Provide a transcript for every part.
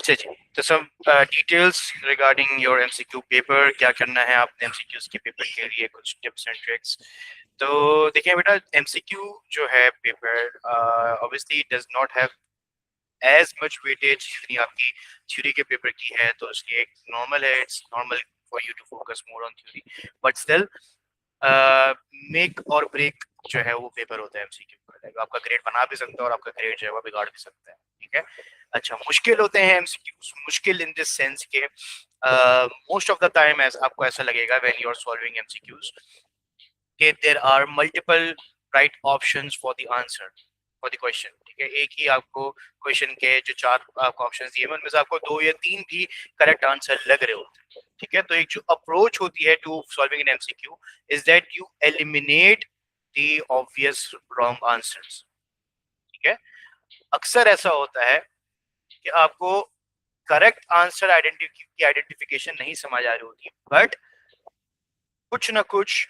अच्छा जी, तो सब details regarding your MCQ paper, क्या करना है आपने एमसीक्यूज के पेपर के लिए, कुछ टिप्स एंड ट्रिक्स। तो देखिए बेटा, एमसीक्यू जो है paper obviously does not have as much weightage जितनी आपकी थ्योरी के पेपर की है, तो इसलिए एक नॉर्मल है, it's normal for you to focus more on theory, but still make और ब्रेक जो है वो पेपर होता है एमसीक्यू का। आपका ग्रेड बना भी सकता है और आपका ग्रेड जो है वो बिगाड़ भी सकता है, ठीक है। अच्छा, मुश्किल होते हैं एमसीक्यूज, मुश्किल इन दिस सेंस के मोस्ट ऑफ द टाइम आपको ऐसा लगेगा when you are solving MCQs कि there are multiple right options for the answer for the question, ठीक है। एक ही आपको क्वेश्चन के जो चार आपको ऑप्शंस दिए हैं उनमें से आपको दो या तीन भी करेक्ट आंसर लग रहे होते हैं, ठीक है। तो एक जो अप्रोच होती है to solving an MCQ is that you eliminate the obvious wrong answers, ठीक है। अक्सर ऐसा होता है कि आपको करेक्ट आंसर आइडेंटिफिकेशन नहीं समझ आ रही होती, बट कुछ ना कुछ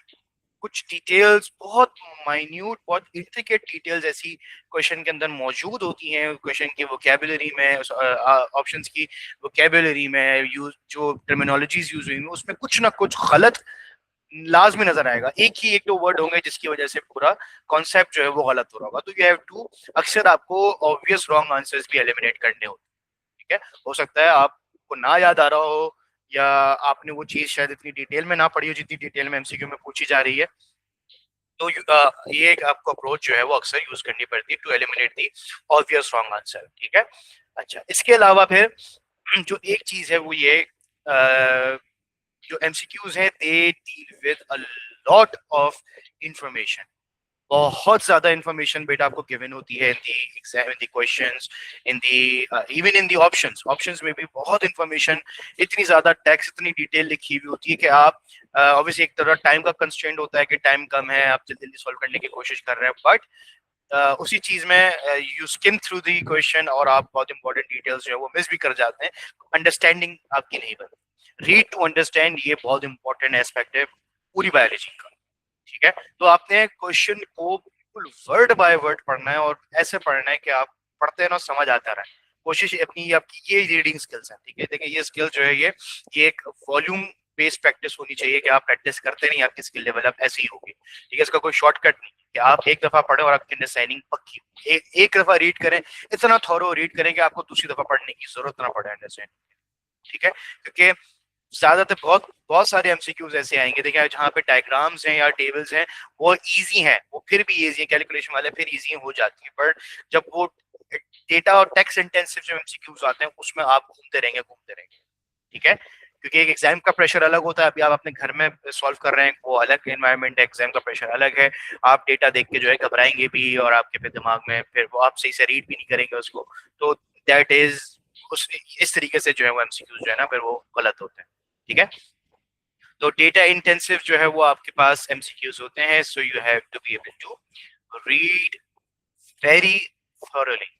डिटेल्स, बहुत माइन्यूट, बहुत इंट्रिकेट डिटेल्स ऐसी क्वेश्चन के अंदर मौजूद होती हैं, क्वेश्चन की वोकैबुलरी में, ऑप्शंस की वोकैबुलरी में, यूज जो टर्मिनोलॉजीज यूज हुई हैं उसमें कुछ ना कुछ गलत लाजमी नजर आएगा। एक दो वर्ड होंगे जिसकी वजह से पूरा कॉन्सेप्ट जो है वो गलत हो रहा होगा, तो यू हैव टू, अक्सर आपको ऑब्वियस रॉन्ग आंसर्स भी एलिमिनेट करने होते हैं, ठीक है। हो सकता है आपको ना याद आ रहा हो, या आपने वो चीज शायद इतनी डिटेल में ना पढ़ी हो जितनी डिटेल में एमसीक्यू में पूछी जा रही है। तो ये एक आपको अप्रोच जो है वो अक्सर यूज करनी पड़ती है to eliminate the obvious wrong answer, ठीक है। अच्छा, इसके अलावा फिर जो एक चीज है वो ये, जो एमसीक्यूज हैं they deal with a lot of information. बहुत ज्यादा इंफॉर्मेशन बेटा आपको गिवन होती है in the exam, in the questions, in the even in the options. Options में भी बहुत इंफॉर्मेशन, इतनी ज्यादा टेक्स्ट, इतनी डिटेल लिखी हुई होती है कि आप ऑब्वियसली एक तरह टाइम का कंस्ट्रेंट होता है कि टाइम कम है, आप जल्दी जल्दी सॉल्व करने की कोशिश कर रहे हैं, बट उसी चीज में you skim through the question और आप बहुत इंपॉर्टेंट डिटेल्स जो है वो मिस भी कर जाते हैं, अंडरस्टैंडिंग आपकी नहीं बनती। रीड टू अंडरस्टैंड, ये बहुत इंपॉर्टेंट एस्पेक्ट है पूरी बायोलॉजी का, ठीक है। तो आपने क्वेश्चन को बिल्कुल वर्ड बाय वर्ड पढ़ना है, और ऐसे पढ़ना है कि आप पढ़ते हैं ना समझ आता रहे। कोशिश अपनी, आपकी ये रीडिंग स्किल्स है, ठीक है। देखिए ये स्किल जो है ये एक वॉल्यूम बेस्ड प्रैक्टिस होनी चाहिए कि आप प्रैक्टिस करते नहीं, आपकी स्किल डेवलप ऐसे ही होगी, ठीक है। इसका कोई शॉर्टकट नहीं कि आप एक दफा पढ़े और आपकी अंडरस्टैंडिंग पक्की हो। एक दफा रीड करें, इतना थॉरो रीड करें कि आपको दूसरी दफा पढ़ने की जरूरत ना पड़े अंडरस्टैंड, ठीक है। क्योंकि ज्यादातर बहुत बहुत सारे एमसीक्यूज ऐसे आएंगे, देखिए जहाँ पे डायग्राम्स हैं या टेबल्स हैं वो इजी हैं, वो फिर भी इजी है, कैलकुलेशन वाले फिर इजी हो जाती है, पर जब वो डेटा और टेक्स्ट इंटेंसिव जो एमसीक्यूज आते हैं उसमें आप घूमते रहेंगे, ठीक है। क्योंकि एक एग्जाम का प्रेशर अलग होता है, अभी आप अपने घर में सॉल्व कर रहे हैं, वो अलग एनवायरनमेंट है, एग्जाम का प्रेशर अलग है। आप डेटा देख के जो है घबराएंगे भी, और आपके फिर दिमाग में फिर वो आप सही से रीड भी नहीं करेंगे उसको, तो दैट इज उस इस तरीके से जो है वो एमसीक्यूज जो है ना फिर वो गलत होते हैं, ठीक है। तो डेटा इंटेंसिव जो है वो आपके पास एमसीक्यूज होते हैं, so you have to be able to read very thoroughly.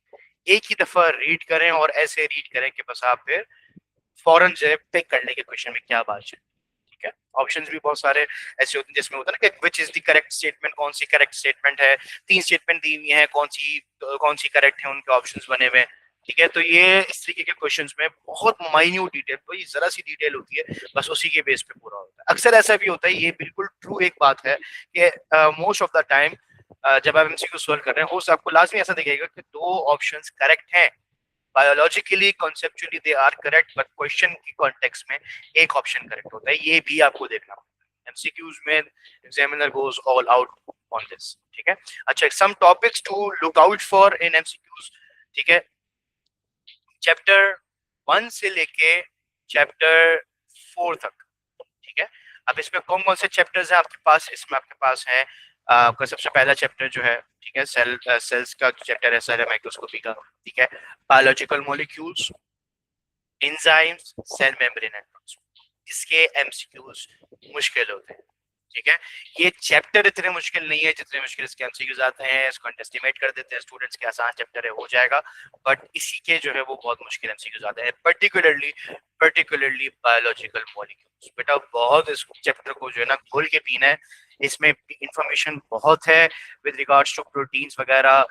एक ही दफा रीड करें और ऐसे रीड करें कि बस आप फिर फौरन जो है पिक कर लेंगे क्वेश्चन में क्या बात है, ठीक है। ऑप्शंस भी बहुत सारे ऐसे होते हैं जिसमें होता है ना कि which is the correct statement, कौन सी करेक्ट स्टेटमेंट है, तीन स्टेटमेंट दी हुई है, कौन सी करेक्ट है, उनके ऑप्शंस बने हुए हैं, ठीक है। तो ये इस तरीके के क्वेश्चंस में बहुत माइन्यूट डिटेल, कोई जरा सी डिटेल होती है, बस उसी के बेस पे पूरा होता है। अक्सर ऐसा भी होता है, ये बिल्कुल ट्रू एक बात है कि मोस्ट ऑफ द टाइम जब आप एमसीक्यू सॉल्व कर रहे हैं, हो आपको लाजमी ऐसा दिखेगा कि दो ऑप्शंस करेक्ट हैं, biologically conceptually they are correct, but question की कॉन्टेक्स्ट में एक ऑप्शन करेक्ट होता है, ये भी आपको देखना होता है। एमसीक्यूज में examiner goes all out on this, ठीक है। अच्छा, some topics to look out for in MCQs, ठीक है। चैप्टर 1 से लेके चैप्टर 4 तक, ठीक है। अब इसमें कौन कौन से चैप्टर्स हैं आपके पास, इसमें आपके पास है आपका सबसे पहला चैप्टर जो है, ठीक है, सेल्स का चैप्टर है, सेल माइक्रोस्कोपी का, ठीक है। Biological molecules, enzymes, cell membrane and इसके एमसीक्यूज मुश्किल होते हैं, ठीक है। ये चैप्टर इतने मुश्किल नहीं है जितने मुश्किल इसके एमसीक्यूज आते हैं, इसको एस्टिमेट कर देते हैं स्टूडेंट्स के आसान चैप्टर है हो जाएगा, बट इसी के जो है वो बहुत मुश्किल एमसीक्यूज आते हैं, पर्टिकुलरली बायोलॉजिकल मॉलिक्यूल्स। बेटा बहुत इस चैप्टर को जो है ना खोल के पीना है, इसमें इंफॉर्मेशन बहुत है विद रिगार्ड्स टू प्रोटीन्स वगैरह,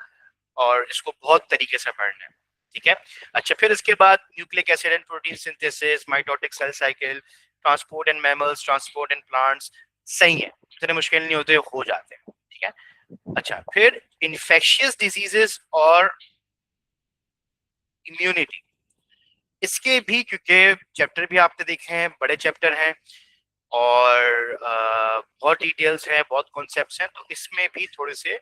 और इसको बहुत तरीके से पढ़ना है। ठीक है। अच्छा, फिर इसके बाद nucleic acid and protein synthesis, mitotic cell cycle, transport in mammals, transport in plants, सही है, इतने मुश्किल नहीं होते, हो जाते हैं, ठीक है। अच्छा, फिर इन्फेक्शियस डिजीजेस और इम्यूनिटी, इसके भी क्योंकि चैप्टर भी आपने देखे हैं, बड़े चैप्टर हैं और बहुत डिटेल्स हैं, बहुत कॉन्सेप्ट्स हैं, तो इसमें भी थोड़े से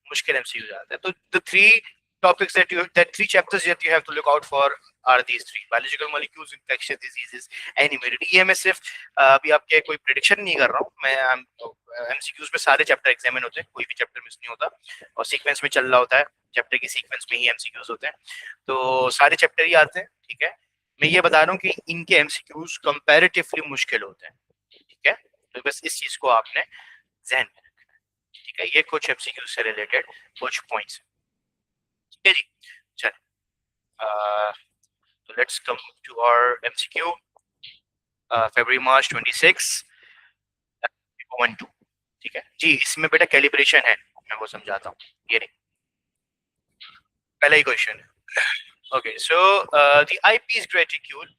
मुश्किल एमसीक्यू जाते हैं। तो the three topics that three chapters that you have to look out for are these three: biological molecules, infectious diseases and immunity. ये मैं सिर्फ अभी आपके कोई प्रेडिक्शन नहीं कर रहा हूँ, मैं एमसीक्यूज में सारे चैप्टर एग्जामिन होते हैं, कोई भी चैप्टर मिस नहीं होता और सीक्वेंस में चल रहा होता है, चैप्टर की सीक्वेंस में ही एमसीक्यूज होते हैं, तो सारे चैप्टर ही आते हैं, ठीक है। मैं ये बता रहा हूँ कि इनके एमसीक्यूज कंपैरेटिवली मुश्किल होते हैं, ठीक है। तो बस इस चीज को आपने ध्यान में रखना है, ठीक है। ये कुछ एमसीक्यू से रिलेटेड कुछ पॉइंट्स, ठीक है जी। चलिए, so let's come to our MCQ, February March 26 1 2, ठीक है जी। इसमें बेटा कैलिब्रेशन है, मैं वो समझाता हूँ, ये नहीं, पहला ही क्वेश्चन है। Okay, so the eyepiece reticule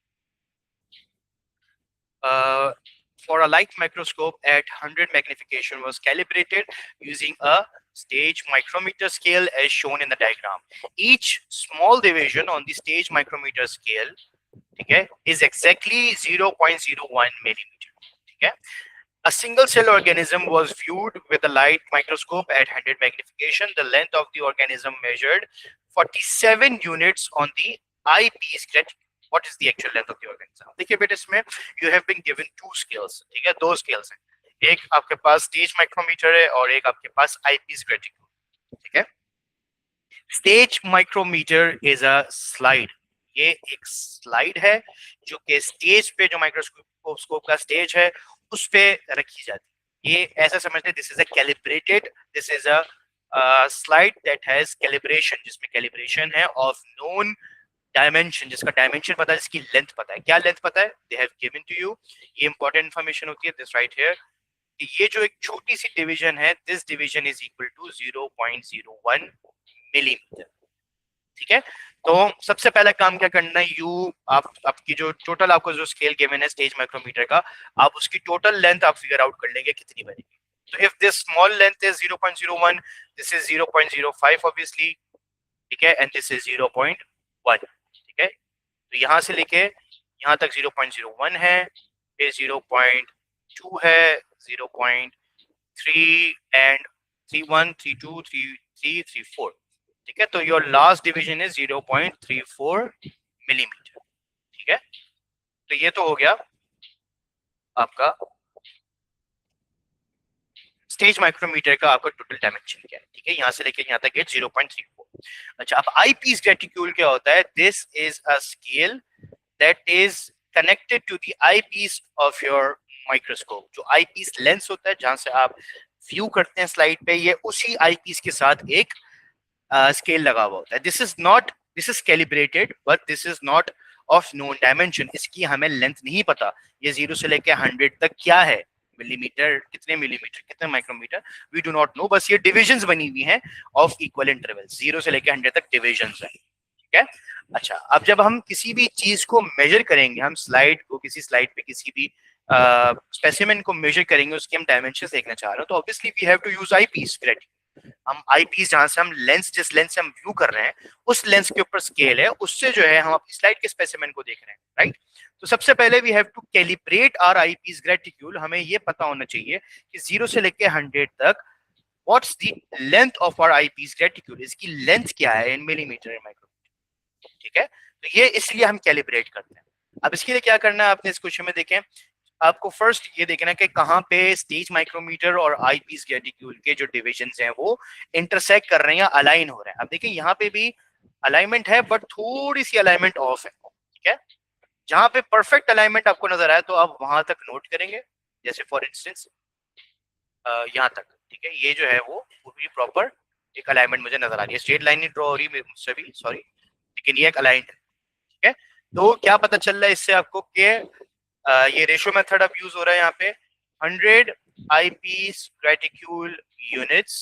for a light microscope at 100 magnification was calibrated using a stage micrometer scale as shown in the diagram. Each small division on the stage micrometer scale, ठीक है, is exactly 0.01 millimeter, ठीक है। A single cell organism was viewed with a light microscope at 100 magnification. The length of the organism measured 47 units on the eyepiece. What is the actual length of the organism? देखिए बेटा, इसमें you have been given two scales, ठीक है, दो scales हैं, एक आपके पास stage micrometer है और एक आपके पास आईपीस रेटिक्यूल, ठीक है। Stage micrometer is a slide, ये एक स्लाइड है जो कि स्टेज पे, जो माइक्रोस्कोप का स्टेज है उस पे रखी जाती है। ये ऐसा समझते, this is a calibrated, this is a slide that has calibration, जिसमें कैलिब्रेशन है ऑफ नोन डायमेंशन, जिसका डायमेंशन पता है, जिसकी लेंथ पता है। क्या लेंथ पता है? They have given to you, ये इंपॉर्टेंट इंफॉर्मेशन होती है, दिस राइट हियर, ये जो एक छोटी सी डिवीजन है, this division is equal to 0.01 millimetre, ठीक है। तो सबसे पहला काम क्या करना है, आप आपकी जो टोटल आपको जो स्केल गिवन है स्टेज माइक्रोमीटर का, आप उसकी टोटल लेंथ आप फिगर आउट कर लेंगे कितनी बनेगी। तो if this small length is 0.01, this is 0.05 obviously, ठीक है, एंड दिस इज 0.1, ठीक है। तो यहां से लेके यहां तक 0.01 है, फिर 0.2 है, 0.3 एंड 31, 32, 33, 34, ठीक है। तो your last division is 0.34 millimetre, ठीक है। तो ये तो हो गया आपका स्टेज माइक्रोमीटर का आपका टोटल डायमेंशन क्या है, ठीक है, यहां से लेके यहां तक है 0.34। अच्छा, अब आईपीस रेटिक्यूल क्या होता है? This is a scale that is connected to the eyepiece of your microscope. जो आईपीस लेंस होता है जहां से आप व्यू करते हैं स्लाइड पे, ये उसी आईपीस के साथ एक स्केल लगा हुआ होता है। This is calibrated but this is not of known dimension, इसकी हमें लेंथ नहीं पता, ये 0 से लेकर 100 तक क्या है, मिलीमीटर, कितने मिलीमीटर, कितने micrometre, we do not know, बस ये डिविजन्स बनी हुई हैं ऑफ इक्वल इंटरवल, 0 से लेकर 100 तक डिविजन्स हैं, ठीक है। अच्छा, अब जब हम किसी भी चीज को मेजर करेंगे, हम स्लाइड को, किसी स्लाइड पे किसी भी स्पेसिमेन को मेजर करेंगे, उसके हम डायमेंशंस देखना चाह रहे हैं, तो obviously we have to use eyepiece. हम आईपीस, जहां से हम लेंस, जिस लेंस से हम व्यू कर रहे हैं उस लेंस के ऊपर स्केल है, उससे जो है हम अपनी स्लाइड के स्पेसिमेन को देख रहे हैं, राइट। तो सबसे पहले we have to calibrate our eyepiece reticule. हमें ये पता होना चाहिए कि 0 से लेकर 100 तक what's the length of our eyepiece reticule, इसकी लेंथ क्या है इन मिलीमीटर, माइक्रोमीटर, ठीक है। तो ये इसलिए हम कैलिब्रेट करते हैं। अब इसके लिए क्या करना है, आपने इस क्वेश्चन में देखें, आपको फर्स्ट ये देखना है कि कहाँ पे स्टेज माइक्रोमीटर और आईपीस रेटिक्यूल के जो डिविजन्स हैं वो इंटरसेक्ट कर रहे हैं या अलाइन हो रहे हैं। अब देखिए यहाँ पे भी अलाइनमेंट है बट थोड़ी सी अलाइनमेंट ऑफ है, ठीक है। जहां पे परफेक्ट अलाइनमेंट आपको नजर आए तो आप वहां तक नोट करेंगे, जैसे फॉर इंस्टेंस यहाँ तक, ठीक है, ये जो है वो पूरी प्रॉपर एक अलाइनमेंट मुझे नजर आ रही है, स्ट्रेट लाइन नहीं ड्रॉ हो रही मुझसे भी, सॉरी, लेकिन ये एक अलाइंड है, ठीक है। तो क्या पता चल रहा है इससे आपको कि ये रेशियो मेथड अब यूज हो रहा है यहाँ पे, 100 eyepiece reticule units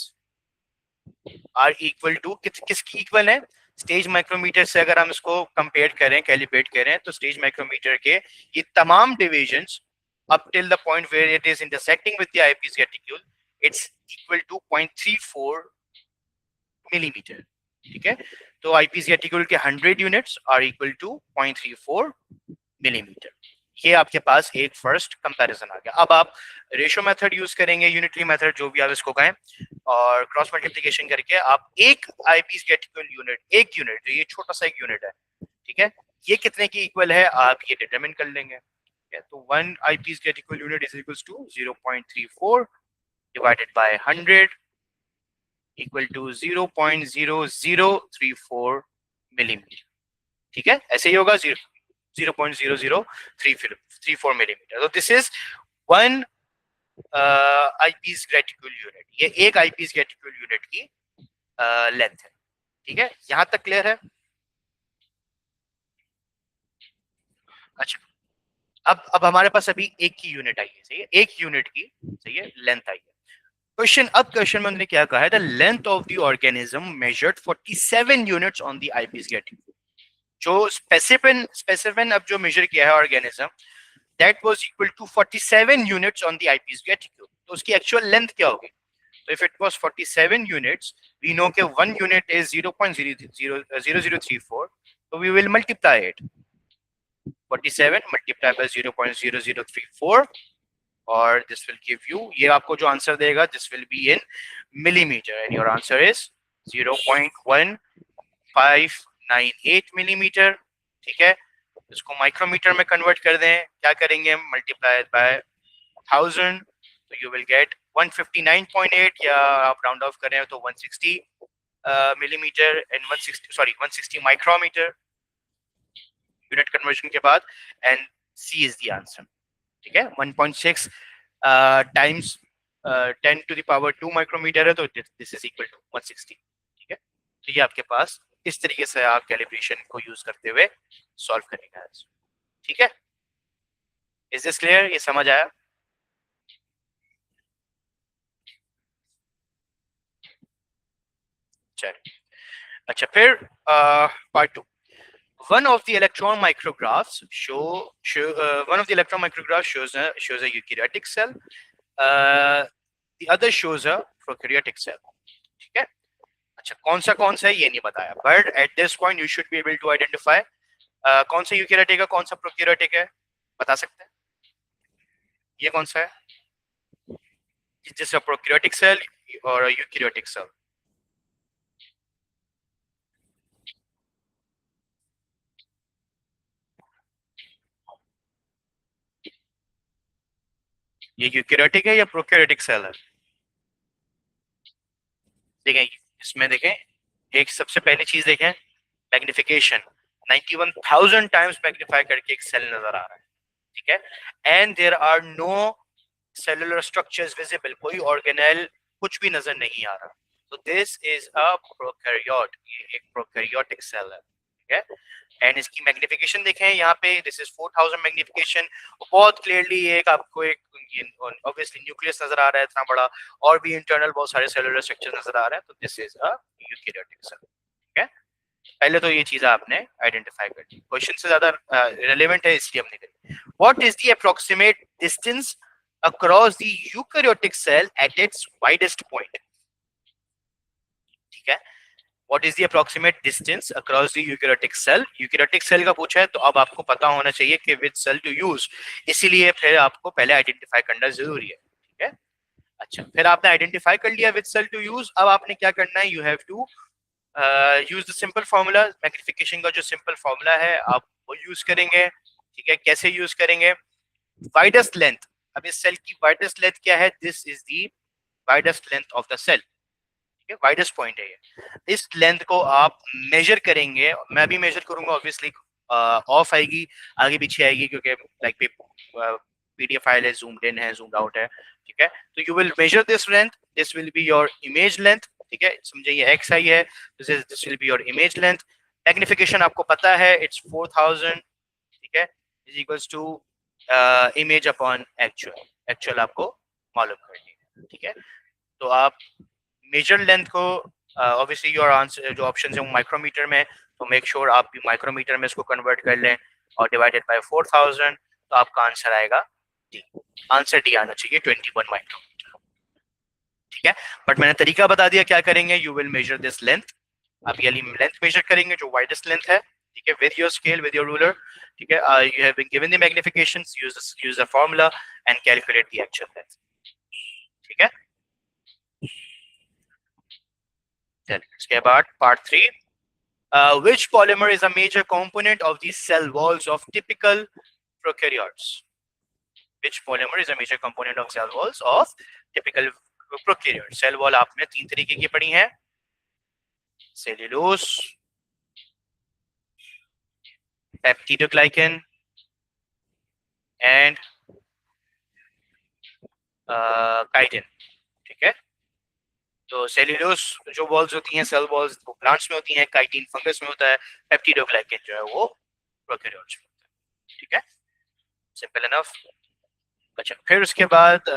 are equal to, किसकी इक्वल है, स्टेज माइक्रोमीटर से अगर हम इसको कंपेयर करें, कैलिब्रेट करें, तो स्टेज माइक्रोमीटर के ये तमाम divisions up till the point where it is intersecting with the eyepiece reticule, it's equal to 0.34 millimetre. ठीक है, तो आईपीस रेटिकुल के 100 units are equal to 0.34 millimetre. ये आपके पास एक फर्स्ट कंपैरिजन आ गया। अब आप रेशियो मेथड यूज करेंगे, यूनिटरी मेथड, जो भी आप इसको कहें, और क्रॉस मल्टीप्लिकेशन करके आप एक आईपीस रेटिकुल यूनिट, एक यूनिट जो ये छोटा सा एक यूनिट है, ठीक है, ये कितने की इक्वल है आप ये डिटरमिन कर लेंगे। तो 1 eyepiece reticle unit is equals to 0.34 divided by 100 equal to 0.0034 millimetre. ठीक है, ऐसे ही होगा 0.0034 मिलीमीटर। तो this is 1 eyepiece reticle unit, ये एक eyepiece reticle unit की लेंथ है। ठीक है, यहां तक क्लियर है? अच्छा, अब हमारे पास अभी एक की यूनिट आई है, सही है, एक यूनिट की, सही है, लेंथ आई है। क्वेश्चन में उन्होंने क्या कहा है, the length of the organism measured 47 units on the eyepiece reticule. जो स्पेसिफिन अब जो मेजर किया है organism, that was equal to 47 units on the eyepiece reticule. तो उसकी एक्चुअल लेंथ क्या होगी? तो if it was 47 units, we know के 1 यूनिट इज 0.0034, तो we will multiply it, 47 multiply by 0.0034, और दिस विल गिव यू, ये आपको जो आंसर देगा, this will be in millimetre, and your answer is 0.1598 millimetre. ठीक है, इसको माइक्रोमीटर में कन्वर्ट कर दें, क्या करेंगे, मल्टीप्लाई बाय 1000, तो यू विल गेट 159.8, या आप राउंड ऑफ करें तो 160 millimetre, and 160 micrometre unit conversion के बाद, and C is the answer. ठीक है, 1.6 times 10 to the power 2 micrometre है, तो दिस इज इक्वल टू 160। ठीक है, तो ये आपके पास इस तरीके से आप कैलिब्रेशन को यूज करते हुए सॉल्व करेंगे। ठीक है, इज दिस क्लियर? ये समझ आया? चलिए, अच्छा, फिर part 2। One of the electron micrographs one of the electron micrographs shows a eukaryotic cell. The other shows a prokaryotic cell. ठीक है, अच्छा, कौन सा है ये नहीं बताया, but at this point you should be able to identify कौन सा यूकेरियोटिक है, कौन सा प्रोकैरियोटिक है, बता सकते हैं? ये कौन सा है, जैसे प्रोकैरियोटिक सेल और यूकेरियोटिक सेल? ये यूकेरियोटिक है या प्रोकैरियोटिक सेल है? देखें इसमें, देखें, एक सबसे पहली चीज देखें, मैग्निफिकेशन 91,000 टाइम्स मैग्नीफाई करके एक सेल नजर आ रहा है। ठीक है, and there are no cellular structures visible, कोई ऑर्गेनेल कुछ भी नजर नहीं आ रहा। तो दिस इज अ प्रोकैरियोट, ये एक प्रोकैरियोटिक सेल है। ठीक है, एंड इसकी मैग्निफिकेशन देखें यहाँ पे, दिस इज 4000 मैग्निफिकेशन, बहुत क्लियरली एक आपको एक ऑब्वियसली न्यूक्लियस नजर आ रहा है इतना बड़ा, और भी इंटरनल बहुत सारे सेलुलर स्ट्रक्चर नजर आ रहे हैं। तो this is a eukaryotic cell. ठीक है, पहले तो ये चीज आपने आइडेंटिफाई कर ली, क्वेश्चन से ज्यादा रिलेवेंट है इसलिए हमने करी। What is the approximate distance across the eukaryotic cell at its widest point? ठीक है, what is the approximate distance across the eukaryotic cell? Eukaryotic cell का पूछा है, तो अब आपको पता होना चाहिए कि विच सेल टू यूज, इसीलिए फिर आपको पहले आइडेंटिफाई करना जरूरी है। ठीक है, अच्छा, फिर आपने आइडेंटिफाई कर लिया विच सेल टू यूज, अब आपने क्या करना है, you have to use the simple formula. Magnification का जो सिंपल फार्मूला है आप वो यूज करेंगे। ठीक है, कैसे यूज करेंगे? वाइडेस्ट लेंथ, अब इस सेल की वाइडेस्ट लेंथ क्या है? This is the widest length of the cell. ठीक है, वाइडेस्ट पॉइंट है ये। इस लेंथ को आप मेजर करेंगे, मैं भी मेजर करूंगा, ऑब्वियसली ऑफ आएगी, आगे पीछे आएगी, क्योंकि लाइक पीडीएफ फाइल है, zoomed in है, zoomed out है। ठीक है, तो you will measure this length, this will be your image length. ठीक है, समझे, ये एक्स आई है, this will be your image length. Magnification आपको पता है, इट्स 4000। ठीक है, is equals to image upon actual, actual आपको मालूम करनी है। ठीक है, तो आप मेजर लेंथ को ऑब्वियसली योर आंसर जो ऑप्शन है वो माइक्रोमीटर में, तो मेक श्योर आप भी माइक्रोमीटर में इसको कन्वर्ट कर लें और डिवाइडेड बाय 4000, तो आपका आंसर आएगा डी। आंसर डी आना चाहिए 21 माइक्रोमीटर। ठीक है, बट मैंने तरीका बता दिया क्या करेंगे। You will measure this length, आप ये लेंथ मेजर करेंगे जो वाइडेस्ट लेंथ है, ठीक है, with your scale, with your ruler. ठीक है, you have been given the magnifications, use the formula and calculate the actual length. ठीक है, चलिए इसके बाद part 3। Which polymer is a major component of the cell walls of typical prokaryotes? Which polymer is a major component of cell walls of typical prokaryotes? Cell wall आपने 3 तरीके की पढ़ी हैं, सेल्यूलोज, पेप्टिडोग्लाइकन एंड काइटिन। ठीक है, तो cellulose जो walls होती हैं, सेल वॉल्स, वो प्लांट्स में होती हैं, काइटिन फंगस में होता है, पेप्टिडोग्लाइकन जो है वो प्रोकैरियोट्स में होता है। ठीक है, सिंपल इनफ। अच्छा, फिर उसके बाद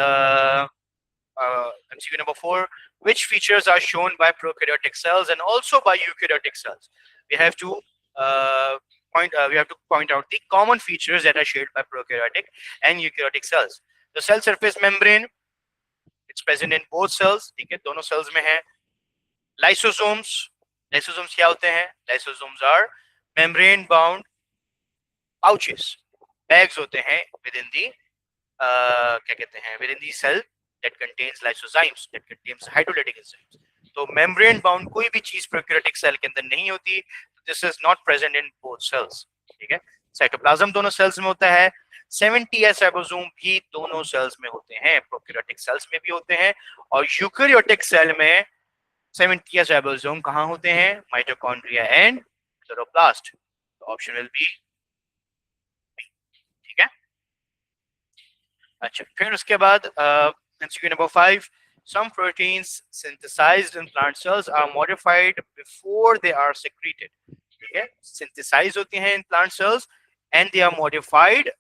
MCQ number 4, which features are shown by prokaryotic cells and also by eukaryotic cells? We have to point out the common features that are shared by prokaryotic and eukaryotic cells. The cell surface membrane, it's present in both cells, ठीक है, दोनों cells में है। Lysosomes, lysosomes क्या होते हैं? Lysosomes are membrane bound pouches, bags होते हैं within the क्या कहते हैं, within the cell that contains lysozymes, that contains hydrolytic enzymes. तो membrane bound कोई भी चीज prokaryotic cell के अंदर नहीं होती, this is not present in both cells। ठीक है, साइटोप्लाज्म दोनों सेल्स में होता है, 70s राइबोसोम भी दोनों सेल्स में होते हैं, प्रोकैरियोटिक सेल्स में भी होते हैं, और यूकैरियोटिक सेल में 70s राइबोसोम कहाँ होते हैं? Mitochondria and chloroplast. तो ऑप्शन विल बी। ठीक है, अच्छा, फिर उसके बाद MCQ number 5, some proteins synthesized in plant cells are modified before they are secreted। ठीक है, synthesize होती हैं in plant cells and they are modified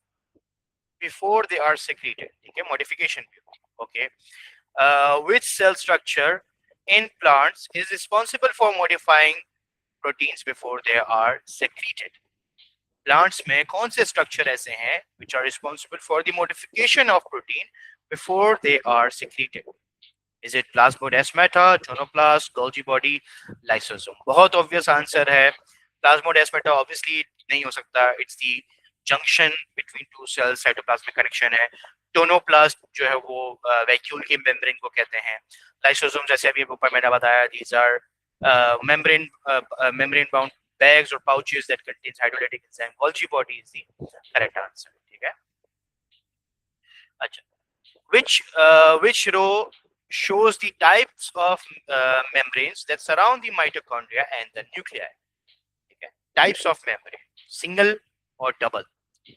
before they are secreted। ठीक है, modification भी। okay, which cell structure in plants is responsible for modifying proteins before they are secreted? Plants में कौन से स्ट्रक्चर ऐसे हैं which are responsible for the modification of protein before they are secreted? Is it plasmodesmata, tonoplast, Golgi body, lysosome? बहुत obvious answer है, plasmodesmata obviously नहीं हो सकता, it's the junction between two cells, cytoplasmic connection है। Tonoplast जो है वो vacuole की मेम्ब्रेन को कहते हैं। लाइसोसोम जैसे अभी ऊपर मैंने बताया, these are membrane bound bags or pouches that contains hydrolytic enzyme। Golgi body is the correct answer। ठीक है, अच्छा, which row shows the types of membranes that surround the mitochondria and the nuclei? ठीक है, types of membrane, single और double।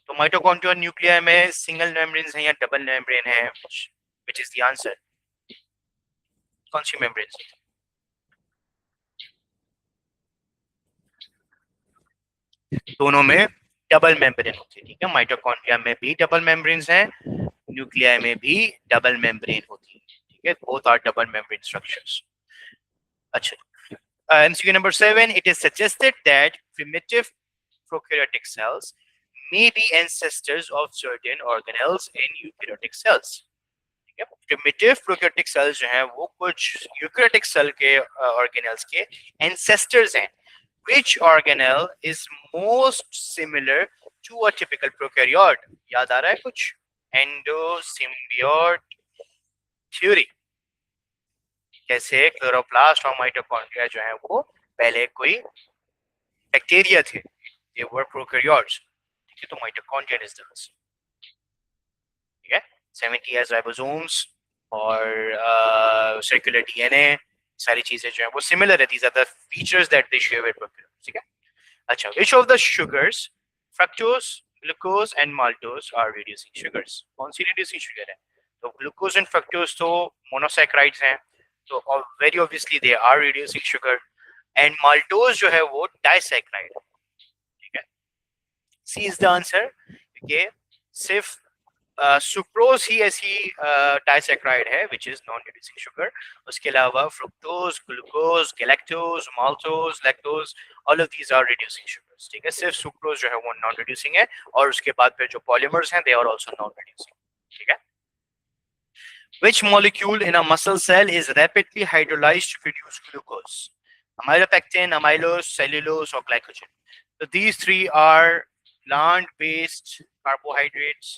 तो mitochondria और nuclei में single membranes हैं या डबल मेम्ब्रेन है? which is the answer? कौन सी मेम्ब्रेन्स? दोनों में डबल मेम्ब्रेन होती है। ठीक है, माइटोकॉन्ड्रिया में भी डबल मेम्ब्रेन्स हैं, न्यूक्लियाई में भी डबल मेम्ब्रेन होती है। ठीक है, both are double membrane structures. अच्छा, MCQ number 7, it is suggested that primitive prokaryotic cells may be ancestors of certain organelles in eukaryotic cells। ठीक है, primitive prokaryotic cells जो हैं वो कुछ eukaryotic cell के organelles के ancestors हैं। Which organelle is most similar to a typical prokaryote? याद आ रहा है कुछ? Endosymbiote theory, जैसे क्लोरोप्लास्ट और माइटोकॉन्ड्रिया जो है वो पहले कोई बैक्टीरिया थे, they were prokaryotes। ठीक है, तो माइटोकॉन्ड्रिया इज द आंसर। ठीक है, 70s राइबोसोम्स और सर्कुलर डीएनए, सारी चीजें जो है वो सिमिलर है। these are the features that they share with prokaryotes। ठीक है, अच्छा, which of the sugars, fructose, glucose and maltose are reducing sugars? कौन सी reducing sugar है? तो ग्लूकोज एंड फ्रक्टोज तो मोनोसैकेराइड्स हैं, तो very obviously they are reducing sugar, and maltose जो है वो डाइसैकेराइड है। ठीक है, सी इज द आंसर। क्योंकि सिर्फ सुक्रोज ही ऐसी डाइसैक्राइड है which is non reducing sugar. उसके अलावा fructose, glucose, galactose, maltose, lactose, all of these are reducing sugars. ठीक है, सिर्फ सुक्रोज जो है वो नॉन रिड्यूसिंग है, और उसके बाद फिर जो पॉलीमर्स हैं they are also non reducing. ठीक है। Which molecule in a muscle cell is rapidly hydrolyzed to produce glucose? Amylopectin, amylose, cellulose, or glycogen. So these three are plant-based carbohydrates.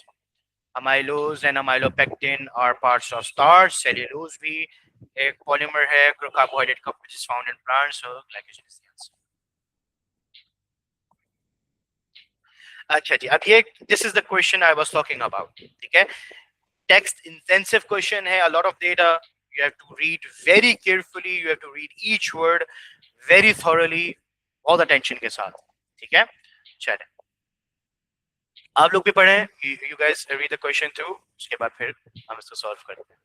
Amylose and amylopectin are parts of starch. Cellulose भी एक polymer है carbohydrate का which is found in plants. So glycogen is the answer. अच्छा जी, अब ये this is the question I was talking about. ठीक है, text intensive question है, a lot of data. You have to read very carefully. You have to read each word very thoroughly, बहुत attention के साथ. ठीक है, चलें आप लोग भी पढ़ें. You guys read the question through. उसके बाद फिर हम इसको solve करते हैं.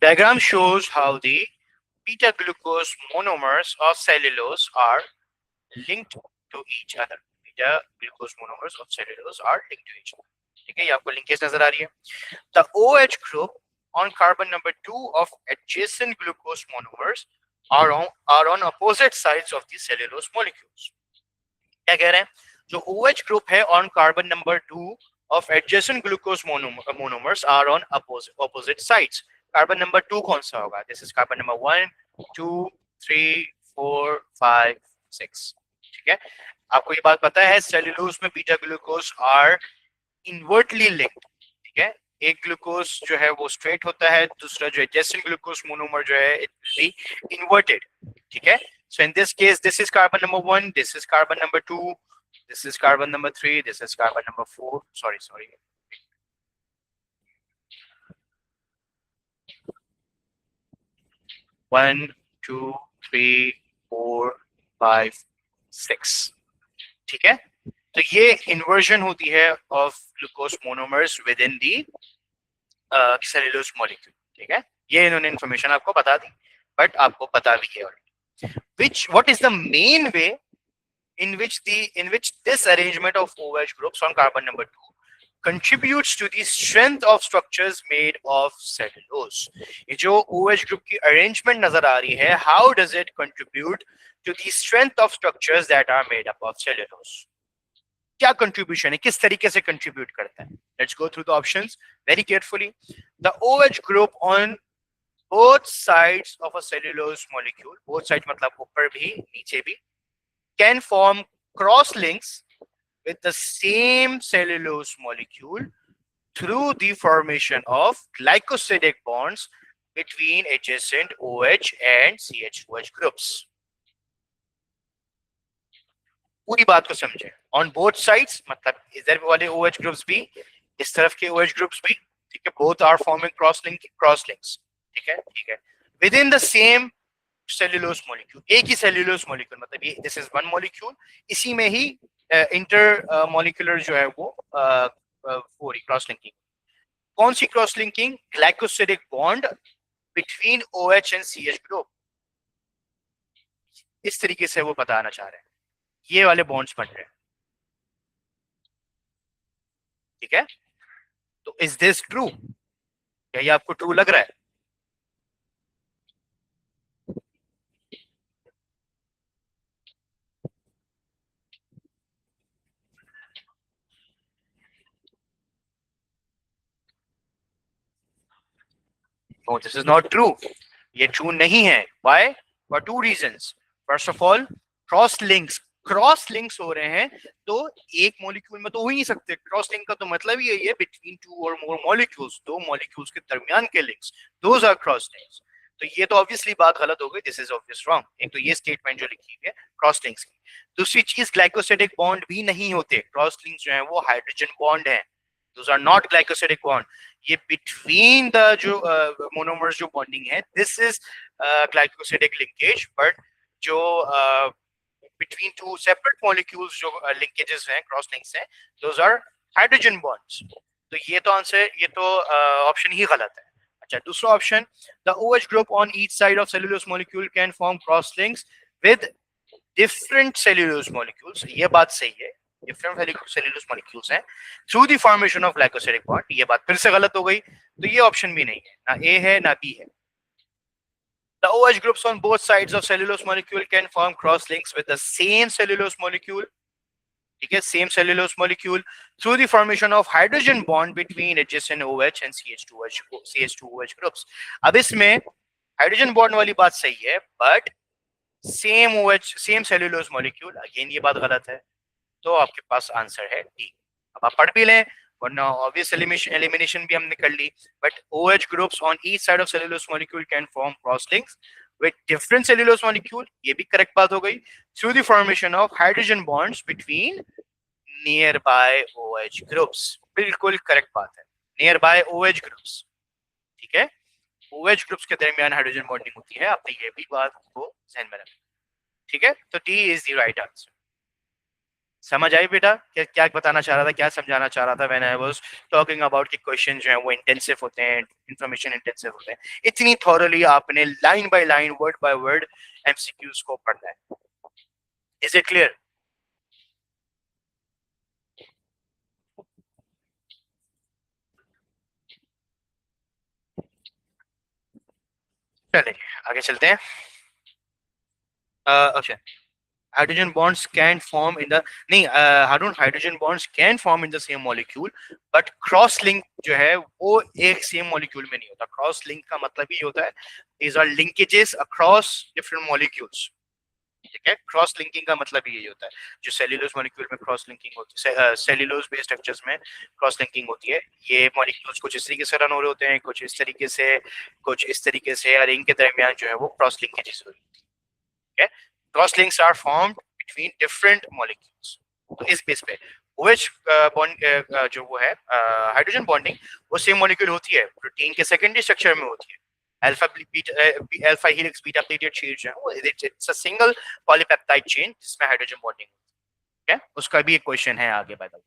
Diagram shows how the beta glucose monomers of cellulose are linked to each other. Beta glucose monomers of cellulose are linked to each other. ठीक है, ये आपको linkage नजर आ रही है. The OH group on carbon number 2 of adjacent glucose monomers are on opposite sides of the cellulose molecules. क्या कह रहे हैं? जो OH group है on carbon number 2 of adjacent glucose monomers are on opposite sides. Carbon number 2 कौन सा होगा? This is carbon number 1 2 3 4 5 6. ठीक है, आपको ये बात पता है सेल्यूलोज में बीटा ग्लूकोज आर इनवर्टली लिंक्ड. ठीक है, एक ग्लूकोज जो है वो स्ट्रेट होता है, दूसरा जो एडजेसेंट ग्लूकोज मोनोमर जो है इट विल बी इनवर्टेड. ठीक है, so in this case this is carbon number 1, this is carbon number 2, this is carbon number 3, this is carbon number 4. Sorry 1 2 3 4 5 6. ठीक है, तो ये इन्वर्जन होती है of glucose monomers with in the cellulose molecule. ठीक है, ये इन्होंने इंफॉर्मेशन आपको बता दी, बट आपको पता भी है already. What is the main way in which this arrangement of OH groups on carbon number 2 contributes to the strength of structures made of cellulose. ये जो OH group की arrangement नजर आ रही है, how does it contribute to the strength of structures that are made up of cellulose? क्या contribution है, किस तरीके से contribute करता है? Let's go through the options very carefully. The OH group on both sides of a cellulose molecule, both sides मतलब ऊपर भी नीचे भी, can form cross links with the same cellulose molecule through the formation of glycosidic bonds between adjacent OH and CH2H groups. पूरी बात को समझें. On both sides मतलब इधर वाले OH groups भी, इस तरफ के OH groups भी. ठीक है, both are forming cross links. ठीक है, within the same cellulose molecule, एक ही सेल्यूलोज मॉलिक्यूल मतलब ये दिस इज वन मॉलिक्यूल, इसी में ही इंटर मॉलिक्यूलर जो है वो हो रही क्रॉस लिंकिंग. कौन सी cross linking? Glycosidic bond between OH and CH group. इस तरीके से वो बताना चाह रहे हैं, ये वाले बॉन्ड्स बन रहे हैं. ठीक है, तो इज दिस ट्रू? क्या ये आपको ट्रू लग रहा है? No, this is not true. ये true नहीं है. Why? For two reasons. First of all, cross links हो रहे हैं, तो एक मॉलिक्यूल में तो हो ही नहीं सकते. क्रॉस लिंक का तो मतलब ही है बिटवीन टू और मोर मॉलिक्यूल्स, दो मॉलिक्यूल्स के दरमियान के links, those are cross links. तो ये तो ऑब्वियसली बात गलत हो गई. This is obvious wrong. एक तो ये स्टेटमेंट जो लिखी हुई है क्रॉस लिंक्स की. दूसरी चीज, ग्लाइकोसिडिक बॉन्ड भी नहीं होते. क्रॉस लिंक्स जो है वो हाइड्रोजन बॉन्ड है. Those are not glycosidic bond. ये between the जो monomers जो bonding है, this is glycosidic linkage, but जो between two separate molecules जो linkages हैं, cross links हैं, those are hydrogen bonds. तो ये तो आंसर, ये तो ऑप्शन ही गलत है. अच्छा, दूसरा option, the OH group on each side of cellulose molecule can form cross links with different cellulose molecules. ये बात सही है, डिफरेंट सेल्यूलोज मॉलिक्यूल्स हैं through the formation of glycosidic bond. ये बात फिर से गलत हो गई, तो ये ऑप्शन भी नहीं है, ना ए है ना बी है। The OH groups on both sides of cellulose molecule can form cross links with the same cellulose molecule, ठीक है, same cellulose molecule through the formation of hydrogen bond between adjacent OH and CH2OH groups। अब इसमें hydrogen bond वाली बात सही है, but same OH same cellulose molecule, again ये बात गलत है। तो आपके पास आंसर है डी। अब आप पढ़ भी लें, वरना ऑब्वियस एलिमिनेशन भी हमने कर ली। But OH groups on each side of cellulose molecule can form cross links with different cellulose molecule, ये भी करेक्ट बात हो गई, through the formation of hydrogen bonds between nearby OH groups. बिल्कुल करेक्ट बात है, नियर बाय OH ग्रुप्स, ठीक है, OH ग्रुप्स के दरमियान हाइड्रोजन बॉन्डिंग होती है। आपने ये भी बात को ध्यान में रखना, ठीक है। तो D is the right answer. समझ आई बेटा क्या क्या बताना चाह रहा था, क्या समझाना चाह रहा था when I was talking about कि क्वेश्चन जो है वो इंटेंसिव होते हैं, इंफॉर्मेशन इंटेंसिव होते हैं। इतनी थॉरली आपने line by line, word by word MCQs को पढ़ना है। Is it clear? चलिए आगे चलते हैं। अच्छा, hydrogen bonds can form in the नहीं hydrogen bonds can form in the same molecule, but cross link जो है वो एक same molecule में नहीं होता। cross link का मतलब ये होता है these are linkages across different molecules, ठीक है। क्रॉस लिंकिंग का मतलब ये होता है, जो सेल्यूलोज मॉलिक्यूल में क्रॉस लिंकिंग होती है, सेल्यूलोज बेस्ड स्ट्रक्चर्स में क्रॉस लिंकिंग होती है। ये मॉलिक्यूल्स कुछ इस तरीके से रन हो रहे होते हैं, कुछ इस तरीके से, कुछ इस तरीके से, और इनके दरमियान जो है वो क्रॉस लिंकेजेस हो रही है। Cross links are formed between different molecules. तो इस बेस पे OH बॉन्ड जो वो है हाइड्रोजन बॉन्डिंग, वो सेम मॉलिक्यूल होती है, प्रोटीन के सेकेंडरी स्ट्रक्चर में होती है। Alpha helix beta pleated chain जो है वो it's a single polypeptide chain जिसमें हाइड्रोजन बॉन्डिंग होती है। उसका भी एक क्वेश्चन है आगे बाय द वे।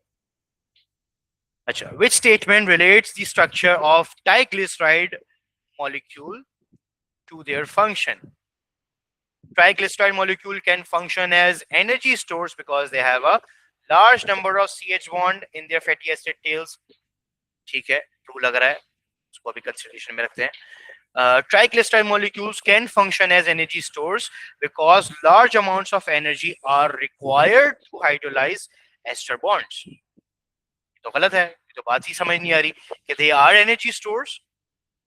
अच्छा, which statement relates the structure of triglyceride molecule to their function? Triglyceride molecule can function as energy stores because they have a large number of CH bond in their fatty acid tails, ठीक है, true लग रहा है, उसको भी consideration में रखते हैं। Triglyceride molecules can function as energy stores because large amounts of energy are required to hydrolyze ester bonds। तो गलत है, तो बात ही समझ नहीं आ रही कि they are energy stores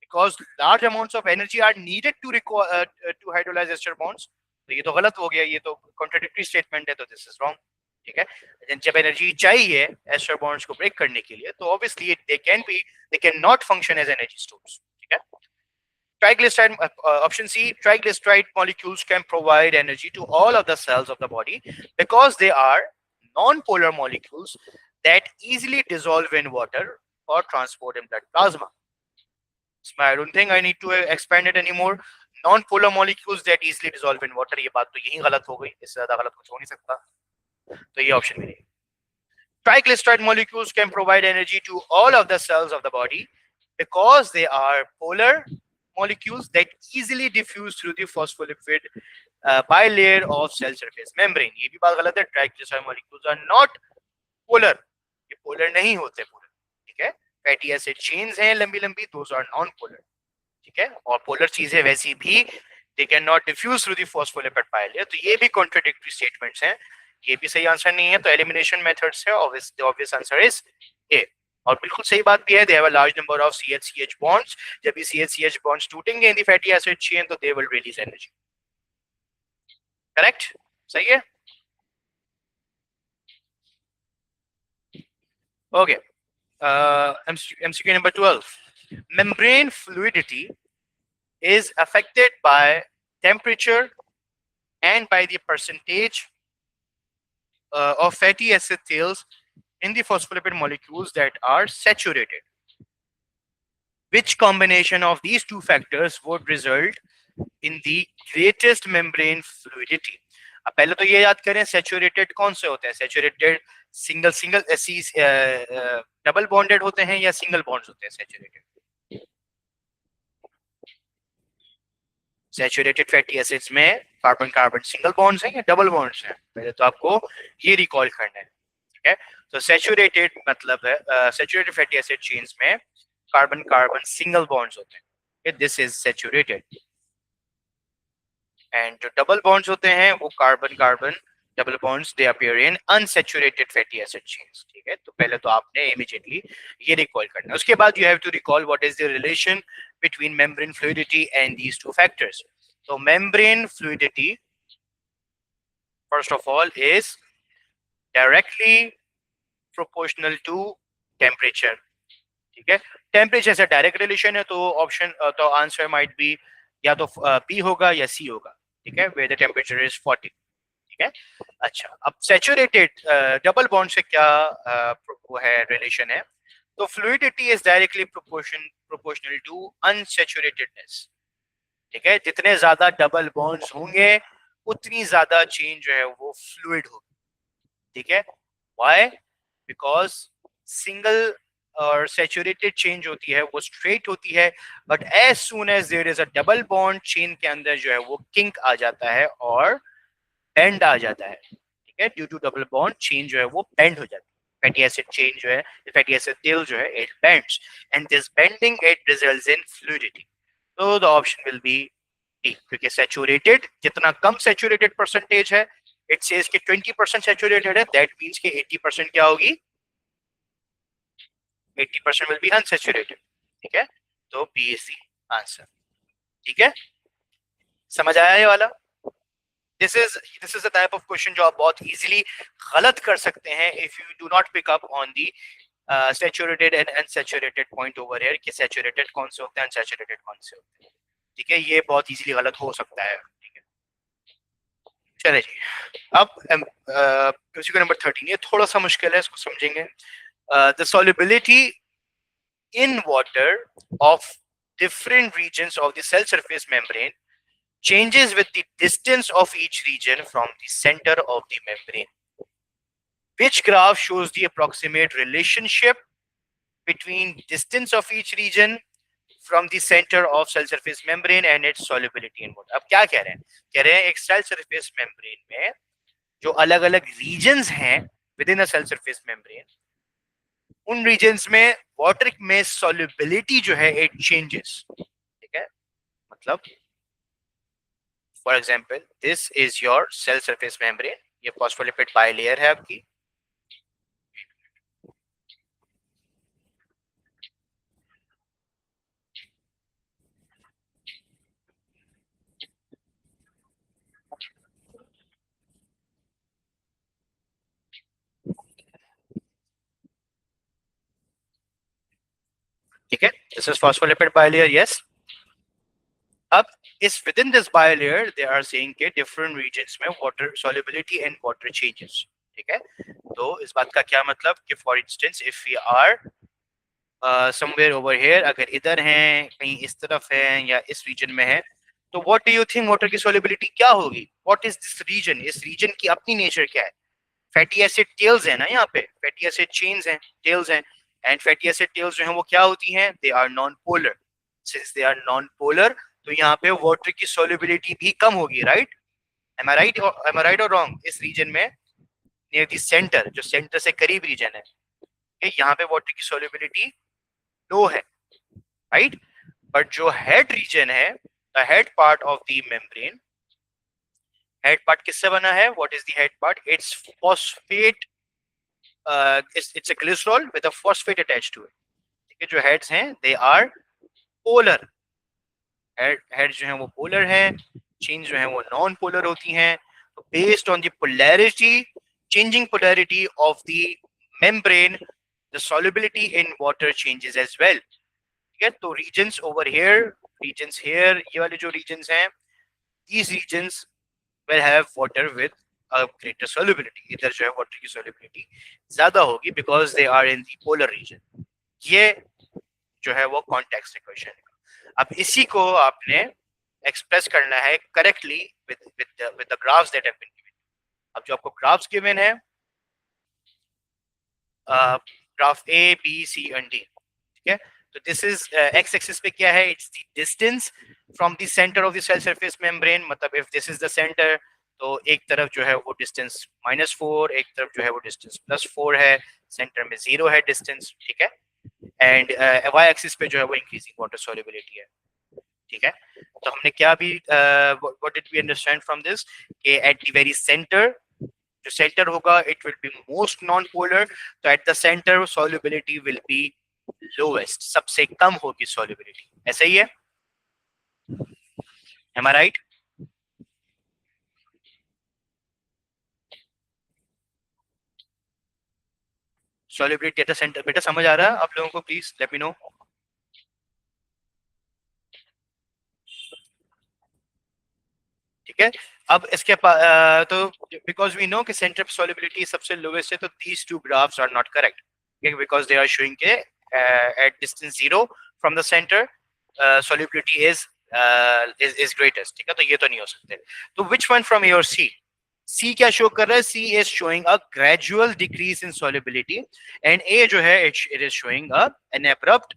because large amounts of energy are needed to to hydrolyze ester bonds। तो ये तो गलत हो गया, ये तो कॉन्ट्राडिक्टरी स्टेटमेंट है, तो दिस इज रॉन्ग, ठीक है। जब एनर्जी चाहिए एस्टर बॉन्ड्स को ब्रेक करने के लिए, तो obviously they can not function as energy stores, ठीक है। Triglyceride, option C, triglyceride molecules can provide energy to all of the cells of the body because they are non-polar molecules that easily dissolve in water or transport in blood plasma। I don't think I need to expand it anymore। Non-polar molecules that easily dissolve in water, ये बात तो यही गलत हो गई, इससे ज्यादा गलत कुछ हो नहीं सकता, तो ये ऑप्शन भी नहीं। Triglyceride molecules can provide energy to all of the cells of the body because they are polar molecules that easily diffuse through the phospholipid bilayer of cell surface membrane। ये भी बात गलत है, triglyceride molecules are not polar, ये polar नहीं होते पूरे, ठीक है। फैटी एसिड चेन्स हैं लंबी लंबी, दोस आर नॉन पोलर, ठीक है। और पोलर चीजें वैसी भी they can not diffuse through the phospholipid bilayer, तो ये भी कॉन्ट्राडिक्टरी स्टेटमेंट्स हैं, ये भी सही आंसर नहीं है। तो एलिमिनेशन मेथड से ऑब्वियस आंसर इज ए। और बिल्कुल सही बात भी है, they have a large number of CH-CH bonds, जब ये CH-CH बॉन्ड्स टूटेंगे in the fatty acid chain तो they will release energy. Correct, सही है, okay. MCQ number 12, membrane fluidity is affected by temperature and by the percentage of fatty acid tails in the phospholipid molecules that are saturated। Which combination of these two factors would result in the greatest membrane fluidity? अब पहले तो ये याद करें saturated कौन से होते हैं, saturated single single double bonded होते हैं या सिंगल बॉन्ड्स होते हैं सैचुरेटेड? सैचुरेटेड फैटी एसिड्स में कार्बन कार्बन सिंगल बॉन्ड्स हैं या डबल बॉन्ड्स हैं, पहले तो आपको ये रिकॉल करना है, ठीक है। तो सैचुरेटेड मतलब है सैचुरेटेड फैटी एसिड चेन्स में कार्बन कार्बन सिंगल बॉन्ड्स होते हैं, दिस इज सैचुरेटेड। एंड जो डबल बॉन्ड्स होते हैं वो carbon carbon double bonds they appear in unsaturated fatty acid chains, ठीक है। तो पहले तो आपने इमीडिएटली ये रिकॉल करना है। उसके बाद you have to recall what is the relation between membrane fluidity and these two factors. तो membrane fluidity first of all is directly proportional to temperature, ठीक है। टेम्परेचर से डायरेक्ट रिलेशन है, तो ऑप्शन तो आंसर माइट बी या तो B होगा या सी होगा, ठीक है, वेयर द टेम्परेचर इज 40, ठीक है। अच्छा, अब सैचुरेटेड डबल बॉन्ड से क्या वो है रिलेशन है, तो fluidity is directly proportional to unsaturatedness, ठीक है। जितने ज्यादा डबल बॉन्ड्स होंगे उतनी ज्यादा चेंज जो है वो फ्लूइड होगी, ठीक है। व्हाई? बिकॉज सिंगल और सैचुरेटेड चेंज होती है वो स्ट्रेट होती है, but as soon as there is a double bond chain के अंदर जो है वो किंक आ जाता है और बेंड आ जाता है, ठीक है। Due to double bond chain जो है वो बेंड हो जाती है, फैटी एसिड चेन जो है, फैटी एसिड टेल जो है, it bends and this bending it results in fluidity. तो the option will be D, क्योंकि सैचुरेटेड जितना कम सैचुरेटेड परसेंटेज है, इट सेज कि 20% सैचुरेटेड है, दैट मींस कि 80% क्या होगी, 80% विल बी अनसैचुरेटेड, ठीक है। तो बी इज द आंसर, ठीक है। समझ आया ये वाला? This is the type of question जो आप बहुत इजीली गलत कर सकते हैं if you do not pick up on the saturated and unsaturated point over here, कि सैचुरेटेड कौन से होते हैं, अनसैचुरेटेड कौन से होते हैं, ठीक है। ये बहुत इजीली गलत हो सकता है, ठीक है। चले जी, अब क्वेश्चन नंबर 13, ये थोड़ा सा मुश्किल है, इसको समझेंगे। The solubility in water of different regions of the cell surface membrane changes with the distance of each region from the center of the membrane. Which graph shows the approximate relationship between distance of each region from the center of cell surface membrane and its solubility in water? अब क्या कह रहे हैं? कह रहे हैं एक cell surface membrane में जो अलग अलग रीजन्स हैं within a cell surface membrane, उन रीजन्स में वाटर में सॉल्युबिलिटी जो है इट चेंजेस, ठीक है। मतलब for example this is your cell surface membrane, ये फॉस्फोलिपिड बाइलेयर है आपकी, ठीक है। This is phospholipid bilayer, yes. अब इस within this bilayer they are saying के डिफरेंट रीजन्स में water solubility and water changes, ठीक है। तो इस बात का क्या मतलब कि for instance if we are somewhere over here, अगर इधर हैं कहीं इस तरफ है या इस रीजन में है, तो what do you think water की सॉल्युबिलिटी क्या होगी? What is this region? इस रीजन की अपनी नेचर क्या है? फैटी एसिड टेल्स है ना, यहाँ पे फैटी एसिड चेन्स हैं, टेल्स हैं, एंड फैटी एसिड टेल्स जो हैं वो क्या होती हैं? They are non polar. Since they are non polar, तो यहाँ पे वाटर की सॉल्युबिलिटी भी कम होगी, right? Am I right? Am I right और रॉन्ग? इस रीजन में नियर द सेंटर, जो सेंटर से करीब रीजन है, यहाँ पे वाटर की सॉल्युबिलिटी लो है, राइट? बट जो हेड रीजन है, the head part of the membrane, head part किससे बना है? What is the head part? It's phosphate, it's a glycerol with a phosphate attached to it, ठीक है। जो हेड्स हैं दे आर पोलर, हेड जो है वो पोलर है, चेन जो है वो नॉन पोलर होती हैं। तो based on the polarity, changing polarity of the membrane, the solubility in water changes as well, ठीक है। तो regions over here, regions here, ये वाले जो रीजन्स हैं, these regions will have water with a greater solubility, इधर जो है वाटर की solubility ज्यादा होगी because they are in the polar region। ये जो है वो कॉन्टेक्स्ट इक्वेशन है। अब इसी को आपने एक्सप्रेस करना है correctly with the graphs that have been given. अब जो आपको ग्राफ्स गिवन है, graph A B C and D, ठीक है। तो दिस इज एक्स एक्सिस पे क्या है? It's the distance from the centre of the cell surface membrane, मतलब if this is the centre तो एक तरफ जो है वो डिस्टेंस -4, एक तरफ जो है वो डिस्टेंस +4 है, सेंटर में 0 है डिस्टेंस, ठीक है। एंड वाई एक्सिस पे जो है वो इंक्रीजिंग वाटर सॉल्युबिलिटी है, ठीक है। तो हमने क्या भी what did we understand from this कि एट द वेरी सेंटर, जो सेंटर होगा it will be most non polar, तो at the centre solubility will be lowest, सबसे कम होगी सॉल्युबिलिटी, ऐसा ही है, am I right? Solubility at the centre, बेटा समझ आ रहा है आप लोगों को? Please let me know. ठीक है। अब इसके तो बिकॉज वी नो कि सेंटर सॉल्युबिलिटी सबसे लोएस्ट है, तो these two graphs are not correct, because they are showing के at distance 0 from the centre solubility is greatest, ठीक है, तो ये तो नहीं हो सकते। तो विच वन फ्रॉम ए और सी? सी क्या शो कर रहा है? C is showing a gradual decrease in solubility, and A जो है it is showing an abrupt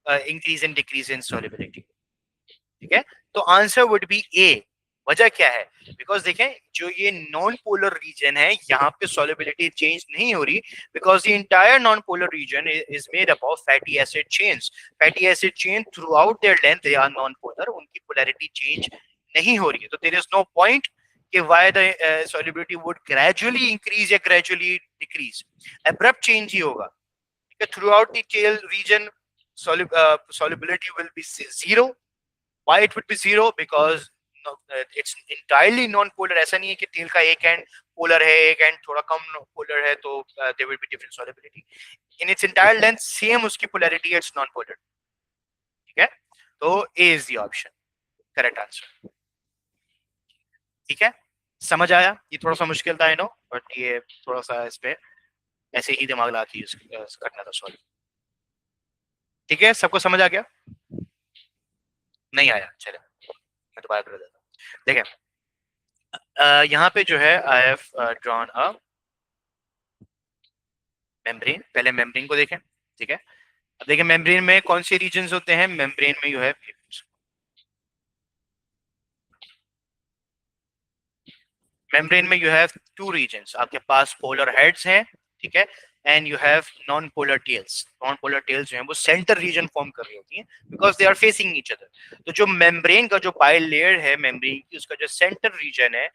increase in decrease in solubility, ठीक है। तो आंसर वुड बी ए। वजह क्या है? बिकॉज देखें जो ये नॉन पोलर रीजन है यहाँ पे सॉल्युबिलिटी चेंज नहीं हो रही, because the entire non polar region is made up of fatty acid chains. Fatty acid chain throughout their length they are non polar, उनकी पोलैरिटी चेंज नहीं हो रही है, तो देयर इज नो पॉइंट कि why the solubility would gradually increase या gradually decrease, abrupt change ही होगा, ठीक है। Throughout the tail region solubility will be zero. Why it would be zero? Because it's entirely non-polar. ऐसा नहीं है कि तेल का एक एंड पोलर है एक एंड थोड़ा कम पोलर है, तो there will be different solubility. In its entire length same उसकी polarity, it's non-polar, ठीक है। तो A is the option, correct answer, ठीक है। समझ आया? ये थोड़ा सा मुश्किल था, आई नो, बट ये थोड़ा सा इस पे ऐसे ही दिमाग लगा के यूज करना था सॉल्व, ठीक है। सबको समझ आ गया? नहीं आया? चले मैं दोबारा कर देता हूँ। देखें यहाँ पे जो है I have drawn a membrane, पहले मेम्ब्रेन को देखें, ठीक है। अब देखें मेम्ब्रेन में कौन से रीजन्स होते हैं? मेम्ब्रेन में यू हैव मेम्ब्रेन में यू हैव टू रीजन्स, आपके पास पोलर हेड्स हैं, ठीक है, and you have non polar tails. Non polar tails जो हैं वो सेंटर रीजन फॉर्म कर रही होती हैं because they are facing each other. तो जो मेम्ब्रेन का जो बाइल लेयर है मेम्ब्रेन की, उसका जो सेंटर रीजन है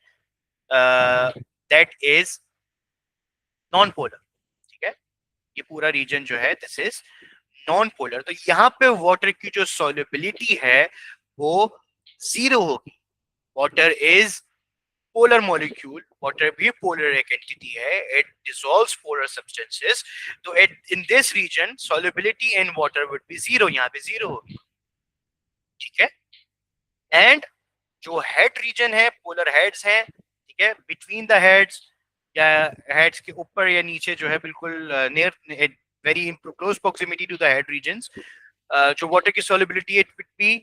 दैट इज नॉन पोलर, ठीक है। ये पूरा रीजन जो है दिस इज नॉन पोलर। तो यहाँ पे वाटर की जो सॉल्युबिलिटी है वो 0 होगी। Water is polar molecule, water भी पोलर एक एंटिटी है, इट डिसॉल्व्स पोलर सब्सटेंसेस, तो in this region solubility in water would be 0, यहाँ पे 0 होगी, ठीक है। एंड जो हेड रीजन है, पोलर हेड्स हैं, ठीक है, बिटवीन द हेड्स या हेड्स के ऊपर या नीचे जो है बिल्कुल near very close proximity to the head regions, जो वाटर की solubility it will B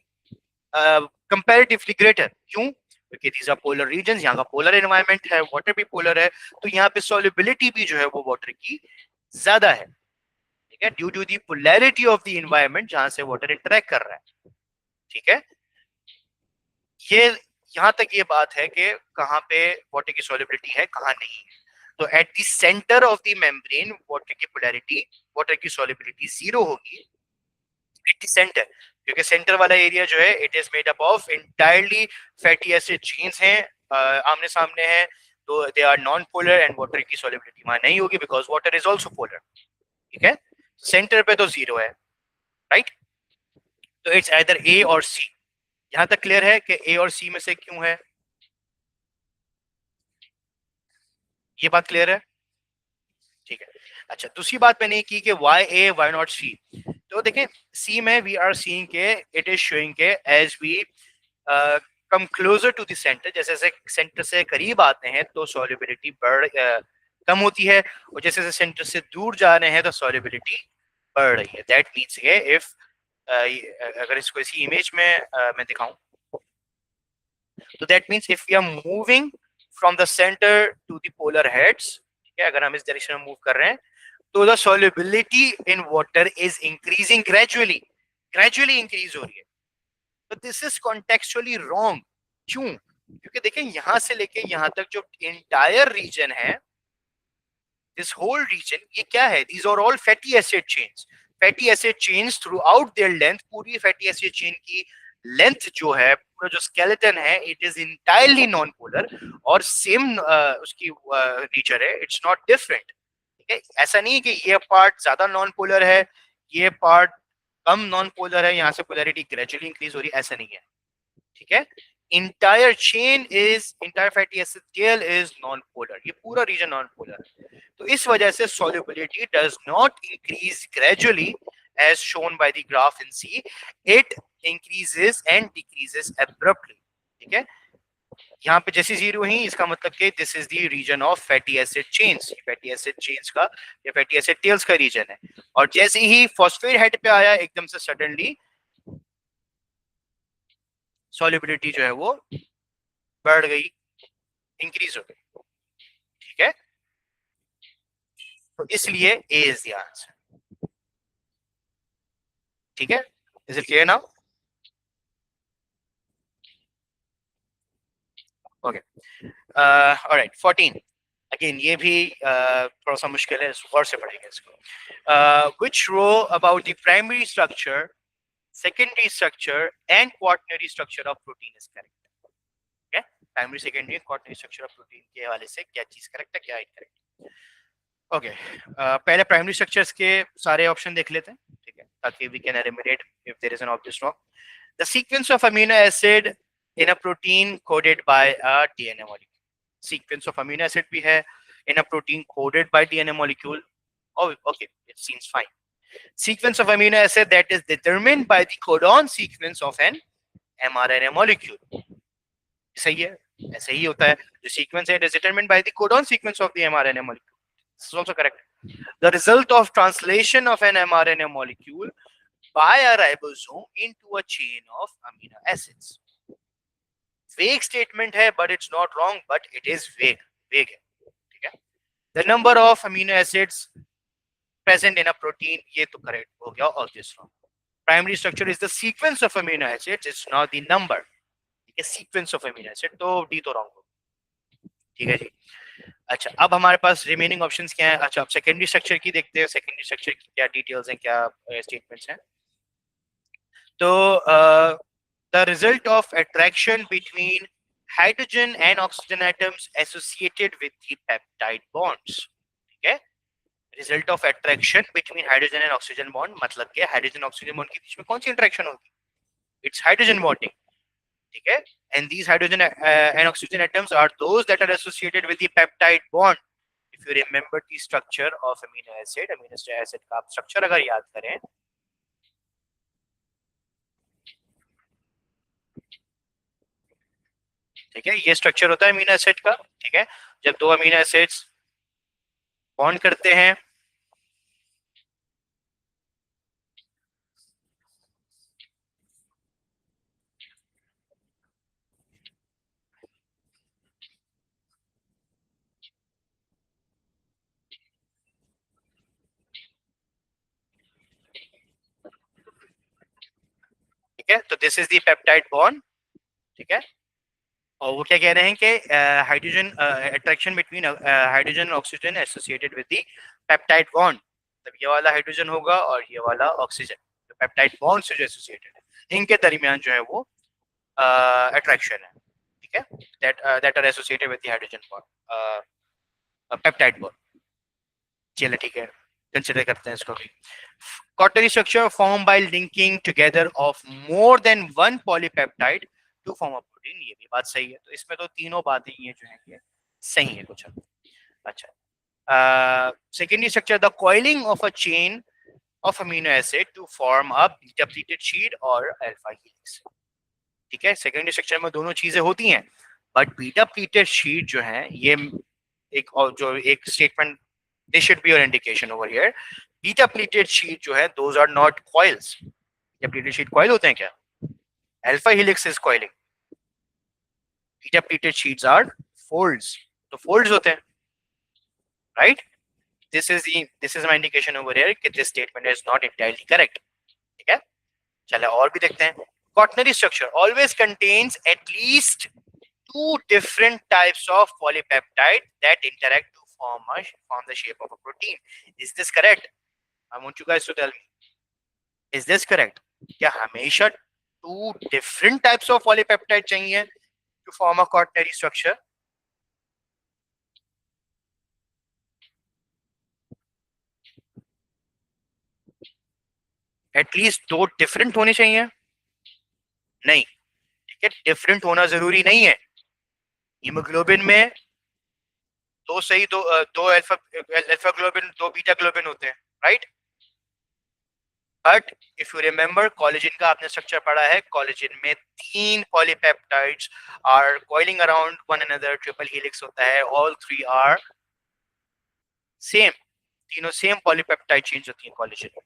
comparatively greater. क्यों? क्योंकि दीज आर पोलर रीजन्स, यहाँ का पोलर एनवायरनमेंट है, वाटर भी पोलर है, तो यहाँ पे सॉल्युबिलिटी भी जो है वो वाटर की ज्यादा है, ठीक है, due to the polarity of the environment जहां से वाटर इंटरेक्ट कर रहा है, ठीक है। ये यहाँ तक ये बात है कि कहाँ पे वाटर की सॉल्युबिलिटी है, कहाँ नहीं है। तो at the centre of the membrane water की पोलैरिटी, वाटर की सॉल्युबिलिटी 0 होगी एट द सेंटर, क्योंकि सेंटर वाला एरिया जो है it is made up of entirely fatty acid chains हैं, आमने सामने हैं, तो they are non polar and water की सॉल्युबिलिटी वहां नहीं होगी because water is also polar, ठीक है। सेंटर पे तो 0 है, राइट। तो इट्स आइदर ए और सी। यहां तक क्लियर है कि ए और सी में से क्यों है? ये बात क्लियर है? ठीक है। अच्छा, दूसरी बात मैंने की कि why A why not C. तो देखें सी में वी आर सीइंग के इट इज शोइंग के as we come closer to the centre, जैसे जैसे सेंटर से करीब आते हैं तो सॉल्युबिलिटी कम होती है, और जैसे जैसे सेंटर से दूर जा रहे हैं तो सॉल्युबिलिटी बढ़ रही है। दैट मीन्स इफ अगर इसको इसी इमेज में मैं दिखाऊं, तो that means if we are moving from the centre to the polar heads, ठीक है, अगर हम इस डायरेक्शन में मूव कर रहे हैं तो the solubility in water is increasing gradually, gradually increase हो रही है। but this is contextually wrong. क्यों? क्योंकि देखें यहां से लेके यहां तक जो इंटायर रीजन है, this whole region, ये क्या है? These are all fatty acid chains. Fatty acid chains throughout their length, पूरी fatty acid chain की लेंथ जो है, पूरा जो स्केलेटन है, it is entirely non polar और सेम उसकी नेचर है, इट्स नॉट डिफरेंट. ठीक है, ऐसा नहीं है कि ये पार्ट ज्यादा नॉन पोलर है, ये पार्ट कम नॉन पोलर है, यहाँ से पोलैरिटी ग्रेजुअली इंक्रीज हो रही है, ऐसा नहीं है. ठीक है, entire chain is, entire fatty acid tail is non polar, ये पूरा रीजन नॉन पोलर है. तो इस वजह से solubility does not increase gradually as shown by the graph in C. It increases and decreases abruptly. ठीक है, यहाँ पे जैसी जीरो ही, इसका मतलब कि this is the region of fatty acid chains, fatty acid chains का या फैटी एसिड टेल्स का रीजन है. और जैसे ही फॉस्फेट हेड पे आया, एकदम से सडनली सॉल्युबिलिटी जो है वो बढ़ गई, इंक्रीज हो गई. ठीक है, तो इसलिए ए इज द आंसर. ठीक है, is it clear now? Okay, alright. 14 again, ये भी थोड़ा सा मुश्किल है, गौर से पढ़ेंगे इसको. Which row about the primary structure, secondary structure and quaternary structure of protein is correct? ठीक है, primary, secondary, quaternary structure of protein के हवाले से क्या चीज करेक्ट है, क्या इनकरेक्ट. ओके, पहले प्राइमरी स्ट्रक्चर्स के सारे ऑप्शन देख लेते हैं. ठीक है, ताकि we can eliminate if there is an obvious wrong. The sequence of amino acid in a protein coded by a DNA molecule. Sequence of amino acid भी है in a protein coded by DNA molecule. Oh, okay, it seems fine. Sequence of amino acid that is determined by the codon sequence of an mRNA molecule. सही है, ऐसे ही होता है. जो sequence है, it is determined by the codon sequence of the mRNA molecule. This is also correct. The result of translation of an mRNA molecule by a ribosome into a chain of amino acids. वेग statement है, but it's not wrong, but it is वेग, वेग है. ठीक है, the number of amino acids present in a protein, ये तो correct हो गया, और this wrong. Primary structure is the sequence of amino acids, it's not the number. ठीक है, सीक्वेंस ऑफ अमीनो एसिड, तो डी तो रॉन्ग हो. ठीक है जी. अच्छा, अब हमारे पास रिमेनिंग ऑप्शंस क्या है? अच्छा, अब सेकेंडरी स्ट्रक्चर की देखते हैं. सेकेंडरी स्ट्रक्चर की क्या डिटेल्स हैं, क्या स्टेटमेंट्स हैं. तो the result of attraction between hydrogen and oxygen atoms associated with the peptide bonds. ठीक है, result of attraction between hydrogen and oxygen bond, मतलब कि hydrogen oxygen bond के बीच में कौन सी इंटरेक्शन होगी? It's hydrogen bonding. ठीक है, and these hydrogen and oxygen atoms are those that are associated with the peptide bond. If you remember the structure of amino acid का आप structure अगर याद करें, ठीक है, ये स्ट्रक्चर होता है अमीनो एसिड का. ठीक है, जब दो अमीनो एसिड्स बॉन्ड करते हैं, ठीक है, तो this is the peptide bond. ठीक है, और वो क्या कह रहे हैं कि hydrogen attraction between hydrogen oxygen associated with the peptide bond. तब ये वाला हाइड्रोजन होगा और ये वाला ऑक्सीजन, तो पेप्टाइड बॉन्ड से जो एसोसिएटेड है, इनके दरमियान जो है वो अट्रैक्शन है. ठीक है, that are associated with the hydrogen bond, peptide bond. चलिए ठीक है, कंसिडर करते हैं इसको भी. Quaternary structure formed by linking together of more than one polypeptide to form a protein. ये भी बात सही है. तो इसमें तो तीनों बातें ये जो है ये सही है कुछ. अच्छा, secondary structure, the coiling of a chain of amino acid to form a beta pleated sheet or alpha helix. ठीक है, सेकेंडरी स्ट्रक्चर में दोनों चीजें होती हैं, बट बीटा प्लीटेड शीट जो है ये एक, और जो एक statement, this should be your indication over here. Beta pleated sheet जो है, those are not coils. क्या pleated sheet coil होते हैं क्या? Alpha helix is coiling. Beta pleated sheets are folds. तो folds होते हैं, right? This is my indication over here कि this statement is not entirely correct. ठीक है, चलो और भी देखते हैं. quaternary structure always contains at least two different types of polypeptide that interact to form the shape of a protein. Is this correct? I want you guys to tell me. Is this correct? क्या हमेशा two different types of polypeptide चाहिए to form a quaternary structure? At least दो different होने चाहिए? नहीं, ठीक है, different होना जरूरी नहीं है. हीमोग्लोबिन में दो अल्फा ग्लोबिन, दो बीटा ग्लोबिन होते हैं, right? But if you remember collagen का आपने स्ट्रक्चर पढ़ा है, कोलेजन में तीन polypeptides are coiling around one another, triple helix होता है, ऑल थ्री आर सेम, तीनों सेम पॉलीपेप्टाइड चेन्स होती हैं कोलेजन में.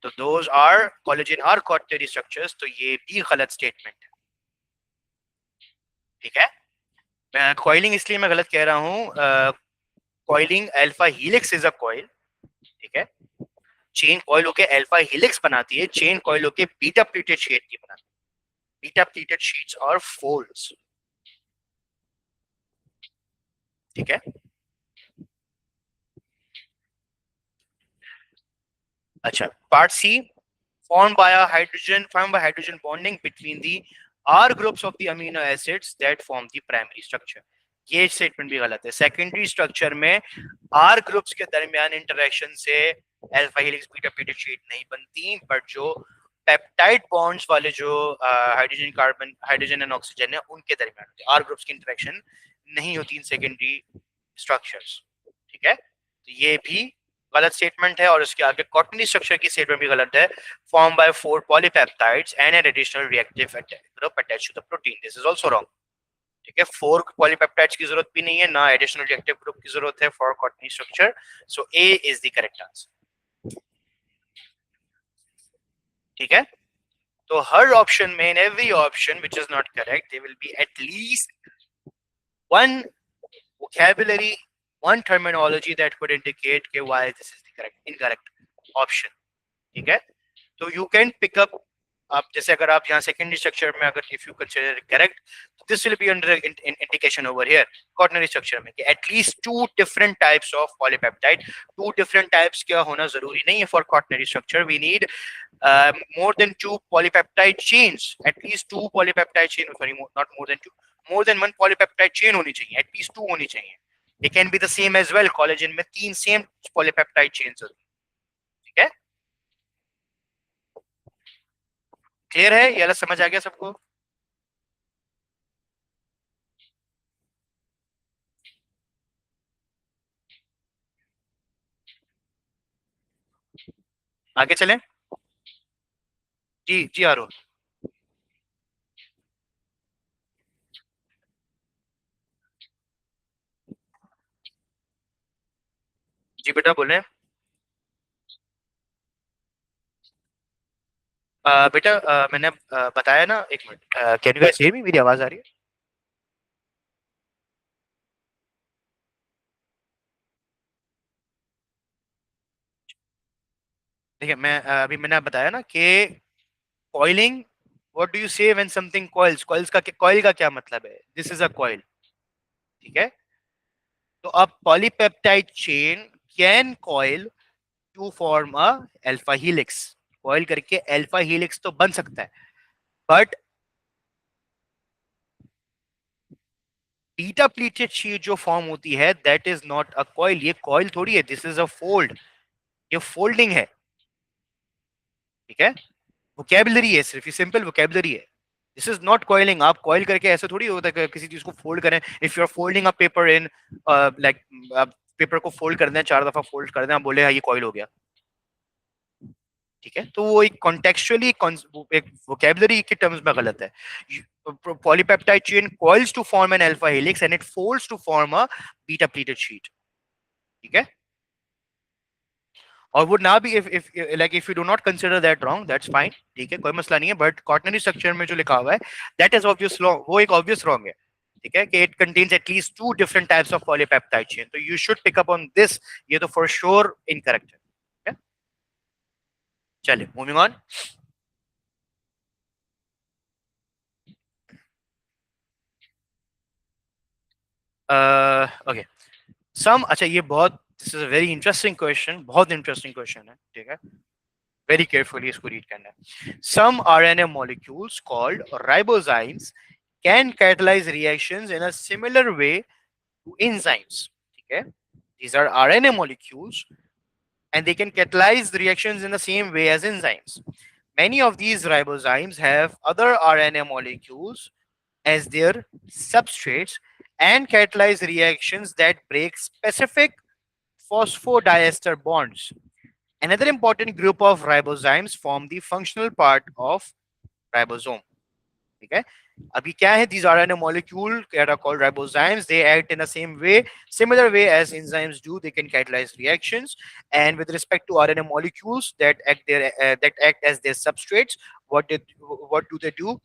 तो those are collagen are quaternary structures. तो ये भी गलत स्टेटमेंट है, ठीक है. मैं कॉइलिंग इसलिए मैं गलत कह रहा हूं, coiling alpha helix is a coil, ठीक है. चेन कॉइल होके अल्फा हेलिक्स बनाती है, चेन कॉइल होके बीटा प्लीटेड शीट की बनाती है. बीटा प्लीटेड शीट्स और फोल्ड्स, ठीक है. अच्छा, part C, formed by hydrogen bonding between the R groups of the amino acids that form the primary structure. ये स्टेटमेंट भी गलत है. सेकेंडरी स्ट्रक्चर में R ग्रुप्स के दरमियान इंटरेक्शन से alpha helix beta pleated sheet नहीं बनती, बट जो पेप्टाइड बॉन्ड्स वाले जो hydrogen carbon, hydrogen and oxygen है, उनके दरमियान होती है. R ग्रुप्स की इंटरेक्शन नहीं होती इन सेकेंडरी स्ट्रक्चर्स, ठीक है. तो ये भी गलत स्टेटमेंट है. और उसके आगे क्वार्टरनरी स्ट्रक्चर की स्टेटमेंट भी गलत है. Form by 4 polypeptides and an additional reactive group attached to the protein. This is also wrong, ठीक है. 4 पॉलीपेप्टाइड्स की जरूरत भी नहीं है, ना एडिशनल रिएक्टिव ग्रुप की जरूरत है for quaternary structure. So A is the correct answer, ठीक है. तो हर ऑप्शन में, in every option which is not correct, there will be at least one vocabulary, one terminology that would indicate कि why this is the correct incorrect option, ठीक है. तो you can pick up, आप जैसे अगर आप यहाँ सेकेंडरी स्ट्रक्चर में अगर if you consider it correct, this will be under indication over here quaternary structure में कि at least two different types of polypeptide. two different types क्या होना जरूरी नहीं है for quaternary structure. We need more than two polypeptide chains, at least two polypeptide chain, sorry, not more than two, more than one polypeptide chain होनी चाहिए, at least two होनी चाहिए. They can be the same as well. Collagen में तीन same polypeptide chains होती हैं, ठीक है. क्लियर है, ये समझ आ गया सबको? आगे चलें. जी जी आरोन. जी बेटा बोले. बेटा मैंने बताया ना, एक minute, can you guys hear me? मेरी आवाज आ रही है? देखिए मैं अभी मैंने बताया ना कि कॉइलिंग, व्हाट डू यू से व्हेन समथिंग कॉइल्स? कॉइल्स का, कॉइल का क्या मतलब है? दिस इज अ कॉइल, ठीक है. तो अब polypeptide chain can coil to form a alpha helix. Coil करके अल्फा हेलिक्स तो बन सकता है, बट बीटा प्लीटेड शीट जो फॉर्म होती है, that is not a coil. ये कॉइल थोड़ी है, दिस इज अ फोल्ड. ये फोल्डिंग है, ठीक है. वोकैबुलरी है, सिर्फ ये सिंपल वोकैबुलरी है. This is not coiling. आप कॉइल करके ऐसे थोड़ी होता है किसी चीज को फोल्ड करें. If you are folding a paper in, like paper को फोल्ड कर दें, 4 दफा फोल्ड कर दें, आप बोले हाँ ये कॉइल हो गया, ठीक है. तो वो एक कॉन्टेक्चुअली एक वोकैबुलरी के टर्म्स में गलत है. Polypeptide chain coils to form an alpha helix and it folds to form a beta pleated sheet, ठीक है. और would now be if like if you do not consider that wrong, that's fine, ठीक है, कोई मसला नहीं है. But quaternary structure में जो लिखा हुआ है, that is obvious wrong, वो एक obvious wrong है, ठीक है, कि it contains at least two different types of polypeptide chain. तो you should pick up on this. ये तो for sure incorrect है, ठीक है. चलिए moving on. ओके सम, अच्छा ये बहुत, this is a very interesting question, बहुत इंटरेस्टिंग क्वेश्चन है, ठीक है, वेरी केयरफुली इसको रीड करना है। Some RNA molecules called ribozymes can catalyse reactions in a similar way to enzymes, ठीक है, these are RNA molecules and they can catalyze the reactions in the same way as enzymes. Many of these ribozymes have other RNA molecules as their substrates and catalyze reactions that break specific phosphodiester bonds. Another important group of ribozymes form the functional part of ribosome. ठीक है, अभी क्या है, these RNA molecule that are called ribozymes, they act in the same way, similar way as enzymes do. They can catalyze reactions, and with respect to RNA molecules that act as their substrates, what do they do?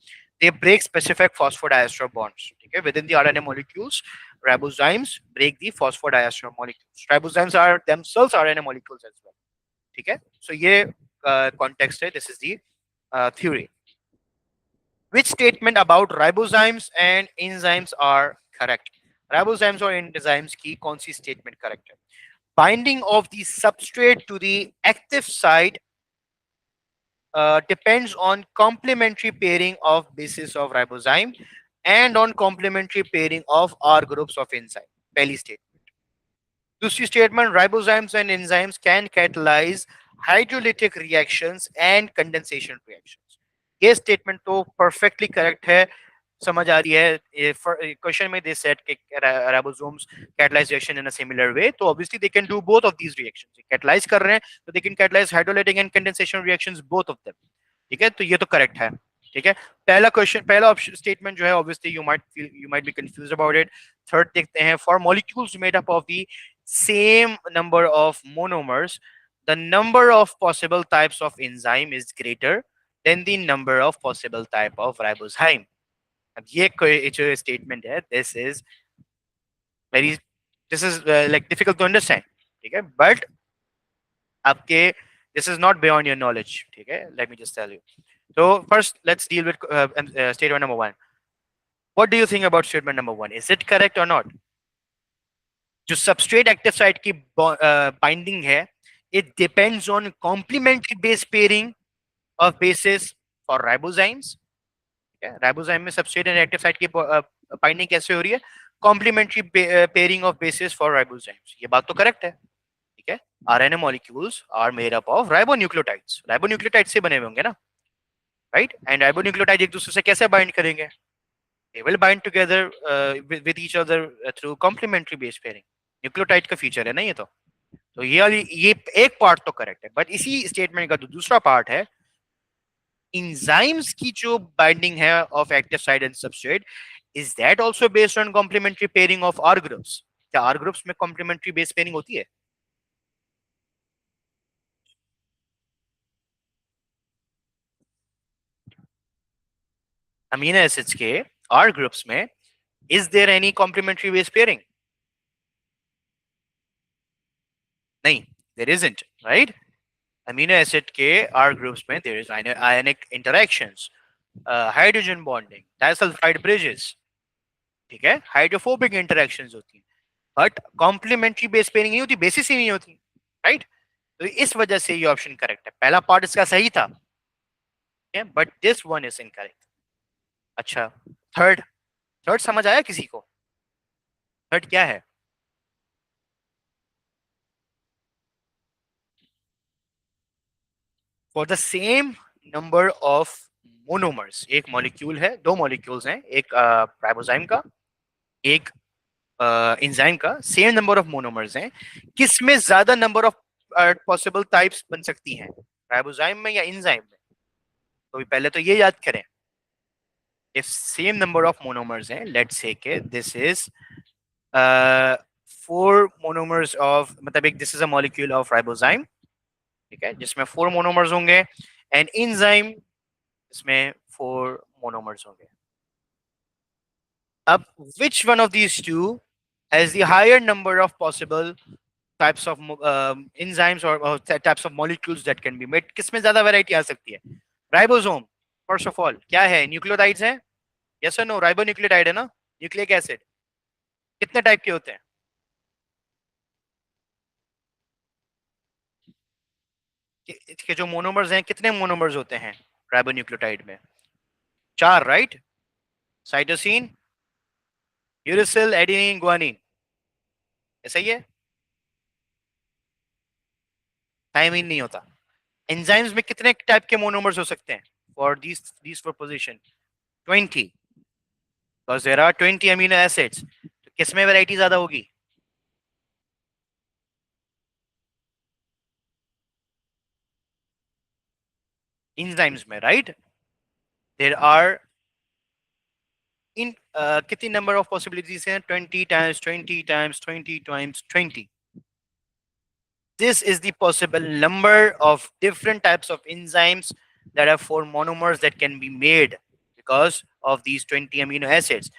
They break specific phosphodiester bonds, ठीक है, within the RNA molecules ribozymes break the phosphodiester molecules. Ribozymes are themselves RNA molecules as well, ठीक है, so ये context है, this is the theory. Which statement about ribozymes and enzymes are correct? Ribozymes और enzymes की कौन सी statement correct है? Binding of the substrate to the active site depends on complementary pairing of bases of ribozyme and on complementary pairing of R groups of enzyme. पहली statement. दूसरी statement, ribozymes and enzymes can catalyze hydrolytic reactions and condensation reactions. ये statement तो perfectly correct है, समझ आ रही है। Question में दे सेड कि ribosomes catalyse reaction in a similar way, तो obviously they can do both of these reactions. Catalyse कर रहे हैं तो they can catalyse hydrolytic and condensation reactions, both of them, ठीक है, तो ये तो करेक्ट है, ठीक है। पहला क्वेश्चन, पहला ऑप्शन स्टेटमेंट जो है, obviously you might be confuse about it. Third देखते हैं, for molecules made up of the same number of monomers the number of possible types of enzyme is greater than the number of possible type of ribozyme. अब ये जो statement है, very this is like difficult to understand, ठीक है, but आपके this is not beyond your knowledge, ठीक है, let me just tell you. तो first let's deal with statement number 1। What do you think about statement number 1? Is it correct और नॉट? जो substrate active site की binding है, it depends on complementary base pairing of bases for ribozymes. Ribozyme में substrate and active site की binding कैसे हो रही है? Complementary pairing of bases for ribozymes. ये बात तो करेक्ट है, ठीक है। RNA molecules are made up of ribonucleotides, ribonucleotide से बने हुए होंगे ना, राइट? एंड राइबोन्यूक्लियोटाइड एक दूसरे से कैसे बाइंड करेंगे? They will bind together with each other through complementary base pairing. Nucleotide का फीचर है ना ये तो ये एक पार्ट तो करेक्ट है, बट इसी स्टेटमेंट का जो दूसरा पार्ट है, enzymes की जो बाइंडिंग है of active site and substrate, is that also based on complementary pairing of R groups? क्या आर ग्रुप्स में कॉम्प्लीमेंट्री बेस पेयरिंग होती है? अमीनो एसिड्स के आर ग्रुप्स में is there any complementary base pairing? नहीं, there isn't, right? Amino acid के R groups में there is ionic interactions, hydrogen bonding, disulphide bridges, ठीक है, हाइड्रोफोबिक इंटरैक्शंस होती हैं, बट कॉम्प्लीमेंट्री बेस पेयरिंग नहीं होती, बेसिस ही नहीं होती, राइट? तो इस वजह से ये ऑप्शन करेक्ट है। पहला पार्ट इसका सही था, but this one is incorrect. अच्छा, थर्ड, थर्ड समझ आया किसी को? थर्ड क्या है? For the same number of monomers, एक मॉलिक्यूल है, दो मॉलिक्यूल्स हैं, एक राइबोजाइम का, एक एंजाइम का, सेम नंबर ऑफ मोनोमर्स हैं, किसमें ज्यादा नंबर ऑफ पॉसिबल टाइप्स बन सकती हैं, राइबोजाइम में या एंजाइम में? तो पहले तो ये याद करें, if same number of monomers हैं, let's say के this is 4 monomers of, मतलब एक this is a molecule of ribozyme, ठीक है, जिसमें 4 monomers होंगे, and enzyme इसमें 4 monomers होंगे। अब which one of these two has the higher number of possible types of enzymes or types of molecules that can be made? किसमें ज्यादा variety आ सकती है? राइबोसोम, फर्स्ट ऑफ ऑल क्या है, न्यूक्लियोटाइड्स हैं, यस और नो? राइबोन्यूक्लियोटाइड है ना, न्यूक्लिक एसिड, कितने टाइप के होते हैं? इसके जो मोनोमर्स हैं, कितने मोनोमर्स होते हैं राइबोन्यूक्लियोटाइड में? 4, right? Cytosine, uracil, adenine, guanine, ऐसा ही है? टाइम ही नहीं होता। एंजाइम्स में कितने टाइप के मोनोमर्स हो सकते हैं for these four position? 20, because there are 20 amino acids. तो किसमें वैरायटी ज्यादा होगी? एंजाइम्स में, राइट? देयर आर इन कितनी नंबर ऑफ पॉसिबिलिटीज हैं? 20 times 20 times 20 times 20. This is the possible number of different types of enzymes that have four monomers that can be made because of these 20 amino acids.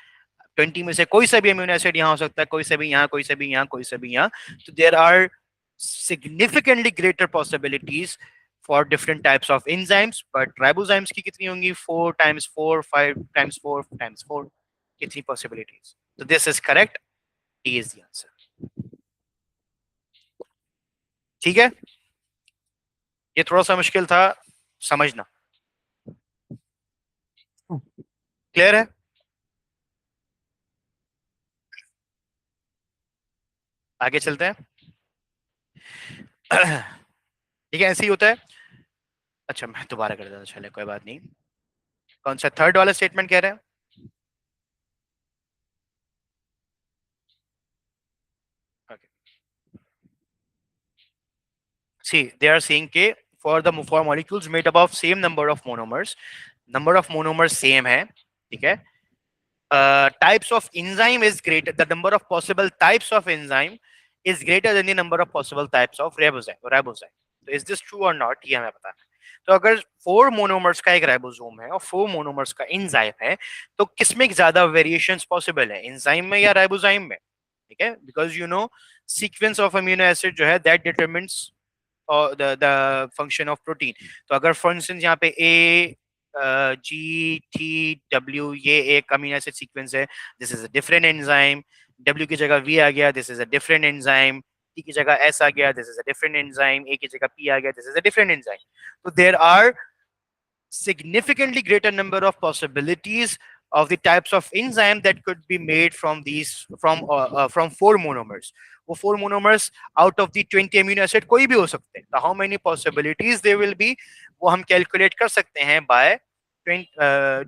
20 में से कोई सा भी amino acid यहाँ हो सकता है, कोई सा भी यहाँ, कोई सा भी यहाँ, कोई सा भी यहाँ. तो there are significantly greater possibilities for different types of enzymes, but ribozymes की कितनी होंगी? 4 times 4, 5 times 4 times 4. कितनी possibilities? So this is correct. D is the answer. ठीक है, ये थोड़ा सा मुश्किल था समझना. क्लियर है? आगे चलते हैं. ठीक है, ऐसे ही होता है. अच्छा, मैं दोबारा कर देता हूं, चले कोई बात नहीं. कौन सा थर्ड वाला स्टेटमेंट कह रहे हैं? Okay. See, they are saying कि for molecules made up of same number of monomers, number of monomers same है, ठीक है. Types of enzyme is greater. The number of possible types of enzyme is greater than the number of possible types of ribozyme. So is this true or not? ये हमें पता है. तो अगर 4 monomers का एक राइबोसोम है और 4 मोनोमर्स का एंजाइम है, तो किसमें ज्यादा वेरिएशंस पॉसिबल है, एंजाइम में या राइबोजाइम में? ठीक है, because you know sequence of amino acid जो है that determines the function of protein. तो अगर फॉर इंस्टेंस यहाँ पे A G T W ये एक अमीनो एसिड सीक्वेंस है, this is a different enzyme. W की जगह V आ गया, this is a different enzyme. T की जगह S आ गया, this is a different enzyme. A की जगह P आ गया, this is a different enzyme. तो there are significantly greater number of possibilities of the types of enzyme that could be made from these from 4 monomers. वो 4 monomers out of the 20 amino acid कोई भी हो सकते हैं. तो how many possibilities there will be, वो हम calculate कर सकते हैं by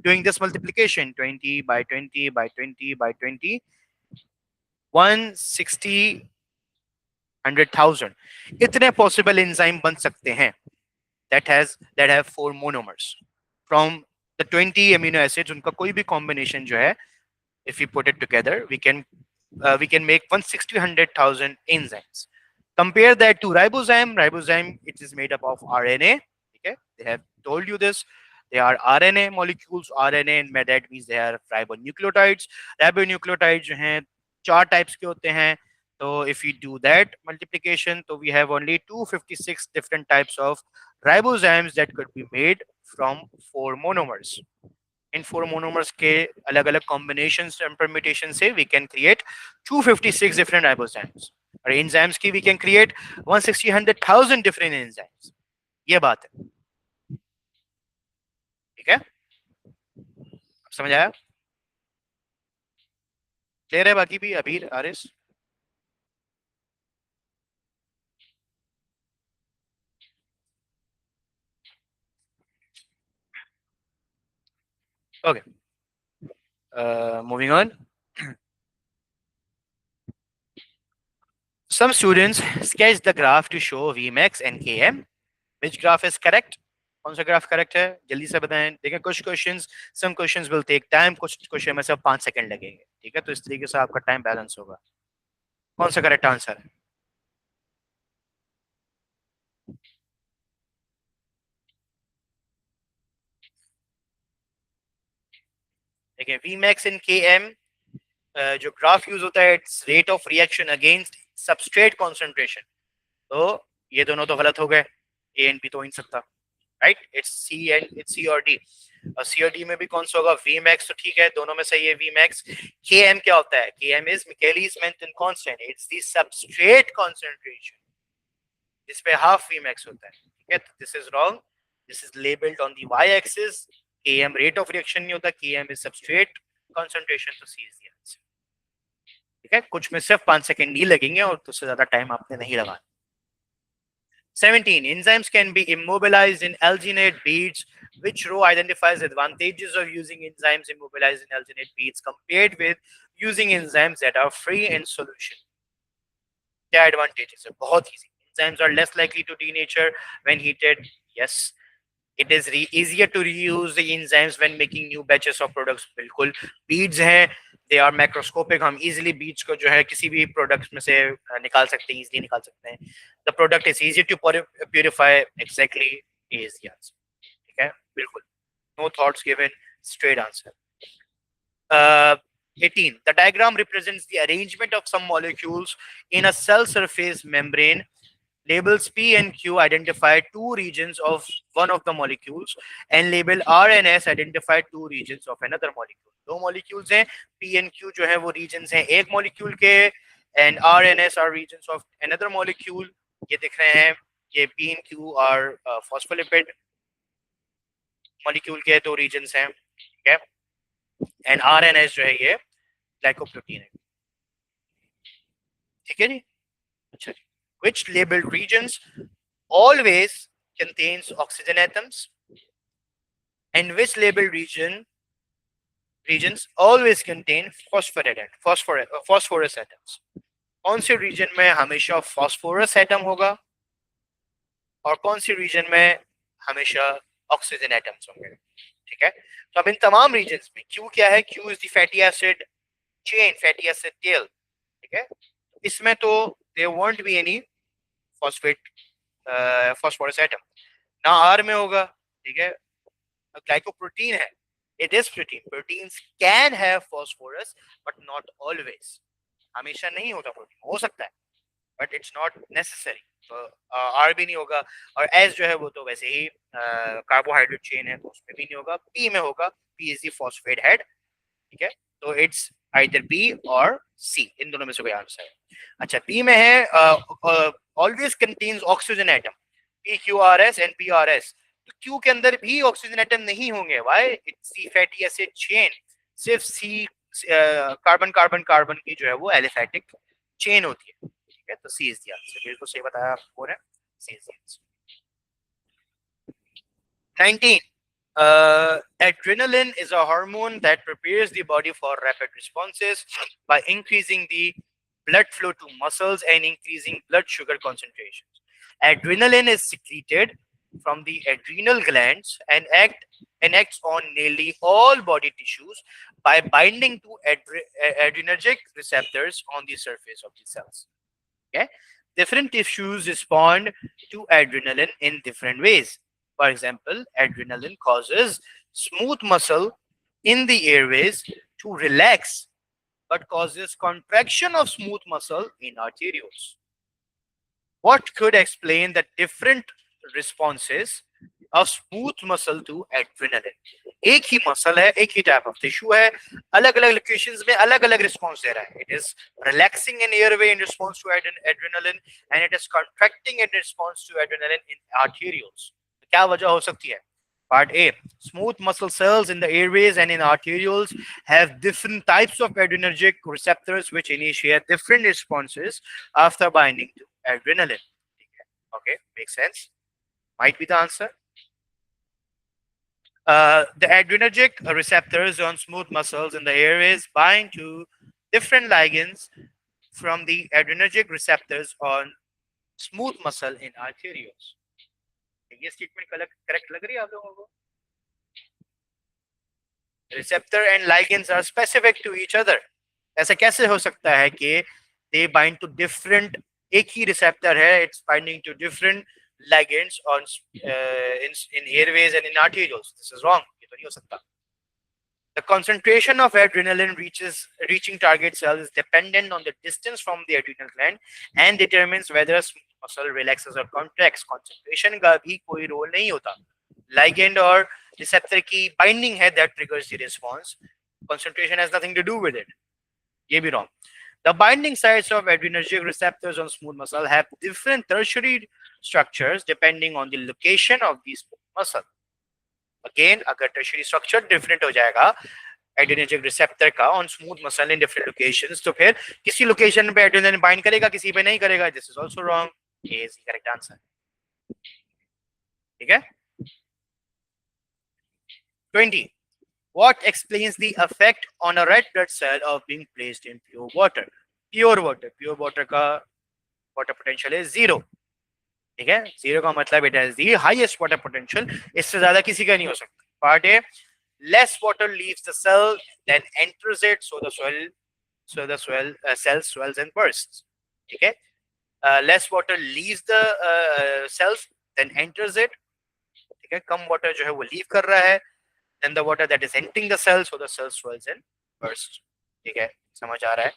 doing this multiplication. 20 by 20 by 20 by 20, 160, 100,000. इतने possible enzyme बन सकते हैं that have 4 monomers from the 20 amino acids. उनका कोई भी combination जो है, if we put it together, we can make 160, 100,000 enzymes. Compare that to ribozyme. It is made up of RNA. Okay, they have told you this. They are RNA molecules. RNA में that means they are ribonucleotides. Ribonucleotides जो हैं 4 types के होते हैं. So if we do that multiplication, so we have only 256 different types of ribozymes that could be made from 4 monomers. In 4 monomers के अलग अलग combinations and permutations से we can create 256 different ribozymes. और enzymes की we can create 160, 100,000 different enzymes. ये बात है. ठीक है, समझ आया? क्लियर है बाकी भी? अबीर, Aaris? Okay, moving on. Some students sketch the graph to show Vmax and Km. Which graph is correct? कौन सा ग्राफ करेक्ट है, जल्दी से बताएं. देखिए कुछ questions, some questions will take time, कुछ क्वेश्चन में सिर्फ 5 सेकंड लगेंगे. ठीक है, तो इस तरीके से आपका टाइम बैलेंस होगा. कौन सा करेक्ट आंसर है? देखिए Vmax इन Km जो ग्राफ यूज होता है, it's rate of reaction against substrate concentration. तो ये दोनों तो गलत हो गए, ए एंड बी तो हो ही नहीं सकता. Right, it's C and it's C और डी। और सी और डी में भी कौन सा होगा, वी मैक्स, तो ठीक है, दोनों में सही है वी मैक्स। के एम क्या होता है, K M is Michaelis Menten constant, it's the substrate concentration, जिस पे हाफ वी मैक्स होता है, ठीक है। This is wrong, this is labelled on the Y axis, K M rate of reaction नहीं होता, के एम इज सबस्ट्रेट कंसंट्रेशन, तो सी इज द आंसर, ठीक है। कुछ में सिर्फ 5 सेकंड ही लगेंगे और उससे ज्यादा टाइम आपने नहीं लगाना। 17. Enzymes can be immobilized in alginate beads. Which row identifies advantages of using enzymes immobilized in alginate beads compared with using enzymes that are free in solution? क्या advantages है? बहुत easy. Enzymes are less likely to denature when heated. Yes. It is easier to reuse the enzymes when making new batches of products. बिल्कुल. Beads हैं, they are macroscopic. हम easily beads को जो है किसी भी products में से निकाल सकते हैं, easily निकाल सकते हैं. The product is easier to purify. Exactly is the answer. ठीक है, बिल्कुल. No thoughts given. Straight answer. 18. The diagram represents the arrangement of some molecules in a cell surface membrane. Labels P and Q identify two regions of one of the molecules, and label R and S identify two regions of another molecule. दो molecules हैं, P and Q जो है वो regions हैं एक molecule के, and R and S are regions of another molecule. ये दिख रहे हैं, ये P and Q are phospholipid molecule के दो regions हैं, ठीक है, and R and S जो है ये glycoprotein है, ठीक है जी। अच्छा जी, which labeled regions always contains oxygen atoms and which labeled regions always contain phosphorus atoms? कौन से रीजन में हमेशा phosphorus atom होगा और कौन सी रीजन में हमेशा ऑक्सीजन एटम्स होंगे, ठीक है। तो अब इन तमाम रीजन्स में Q क्या है, Q is the fatty acid chain, fatty acid tail, ठीक है। इसमें तो there won't be any phosphorus atom, ना आर में होगा, ठीक है। ग्लाइकोप्रोटीन है, it is protein, proteins can have phosphorus but not always, हमेशा नहीं होता, प्रोटीन हो सकता है बट इट्स नॉट नेसेसरी। तो आर भी नहीं होगा, और एस जो है वो तो वैसे ही कार्बोहाइड्रेट चेन है तो उसमें भी नहीं होगा। पी में होगा, P is the phosphate head, ठीक है। तो इट्स आइदर बी और सी, इन दोनों में से कोई आंसर है। अच्छा, पी में है always contains oxygen atom, P Q R S and P R S. तो क्यू के अंदर भी ऑक्सीजन एटम नहीं होंगे, why, it's C fatty acid chain, सिर्फ सी कार्बन कार्बन कार्बन की जो है वो एलिफैटिक चेन होती है, ठीक है। तो सी इज द आंसर, बिल्कुल सही बताया आपको ने, C is the answer. 19. Adrenaline is a hormone that prepares the body for rapid responses by increasing the blood flow to muscles and increasing blood sugar concentrations. Adrenaline is secreted from the adrenal glands and acts on nearly all body tissues by binding to adrenergic receptors on the surface of the cells. Okay? Different tissues respond to adrenaline in different ways. For example, adrenaline causes smooth muscle in the airways to relax, but causes contraction of smooth muscle in arterioles. What could explain the different responses of smooth muscle to adrenaline? एक ही muscle है, एक ही type of tissue है, अलग अलग locations में अलग अलग response दे रहा है। It is relaxing in airway in response to adrenaline and it is contracting in response to adrenaline in arterioles. क्या वजह हो सकती है? Part A, smooth muscle cells in the airways and in arterioles have different types of adrenergic receptors which initiate different responses after binding to adrenaline. Okay, makes sense. Might be the answer. The adrenergic receptors on smooth muscles in the airways bind to different ligands from the adrenergic receptors on smooth muscle in arterioles. ये statement correct लग रही है आप लोगों को? Receptor and ligands are specific to each other. ऐसा कैसे हो सकता है कि they bind to different, एक ही receptor है, it's binding to different ligands on in airways and in arterioles? This is wrong. ये तो नहीं हो सकता. The concentration of adrenaline reaching target cells is dependent on the distance from the adrenal gland and determines whether muscle relaxes or contracts. Concentration का भी कोई role नहीं होता, ligand और receptor की binding है that triggers the response. Concentration has nothing to do with it. ये भी wrong. The binding sites of adrenergic receptors on smooth muscle have different tertiary structures depending on the location of the smooth muscle. Again, अगर tertiary structure different हो जाएगा adrenergic receptor का on smooth muscle in different locations, तो फिर किसी location पे adrenaline bind करेगा, किसी पे नहीं करेगा. This is also wrong. A is the correct answer. ठीक है? 20. What explains the effect on a red blood cell of being placed in pure water? Pure water का water potential is 0. ठीक है, 0 का मतलब it has the highest water potential. इससे ज्यादा किसी का नहीं हो सकता. Part A, less water leaves the cell than enters it, so the cell swells and bursts. ठीक है, less water leaves the cells than enters it. ठीक है, कम water जो है वो leave कर रहा है than the water that is entering the cell, so the cell swells and bursts. ठीक है, समझ आ रहा है?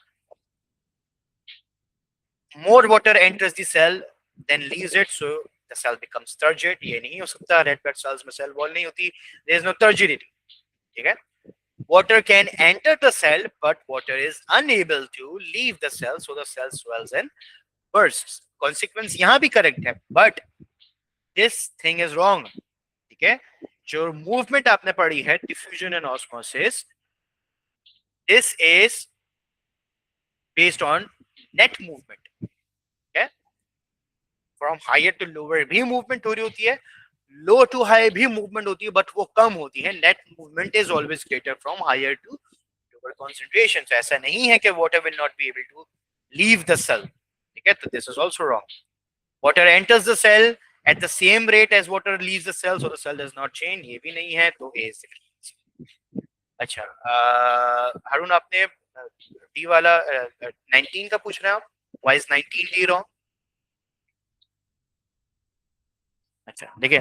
More water enters the cell than leaves it, so the cell becomes turgid. ये नहीं हो सकता. Red blood cells में cell wall नहीं होती. There is no turgidity. ठीक है? Water can enter the cell, but water is unable to leave the cell, so the cell swells and bursts. Consequence यहाँ भी correct है, but this thing is wrong. ठीक है? जो movement आपने पढ़ी है, diffusion and osmosis, this is based on net movement. Okay? From higher to lower भी movement हो रही होती है, low to high भी movement होती है, but वो कम होती है. Net movement is always greater from higher to lower concentration. So ऐसा नहीं है कि water will not be able to leave the cell. ठीक है? तो this is also wrong. Water enters the cell at the same rate as water leaves the cell, so the cell does not change. ये भी नहीं है, तो A is correct. अच्छा, हारून आपने D वाला 19 का पूछ रहे हैं आप? Why is 19 D wrong? अच्छा, देखिए,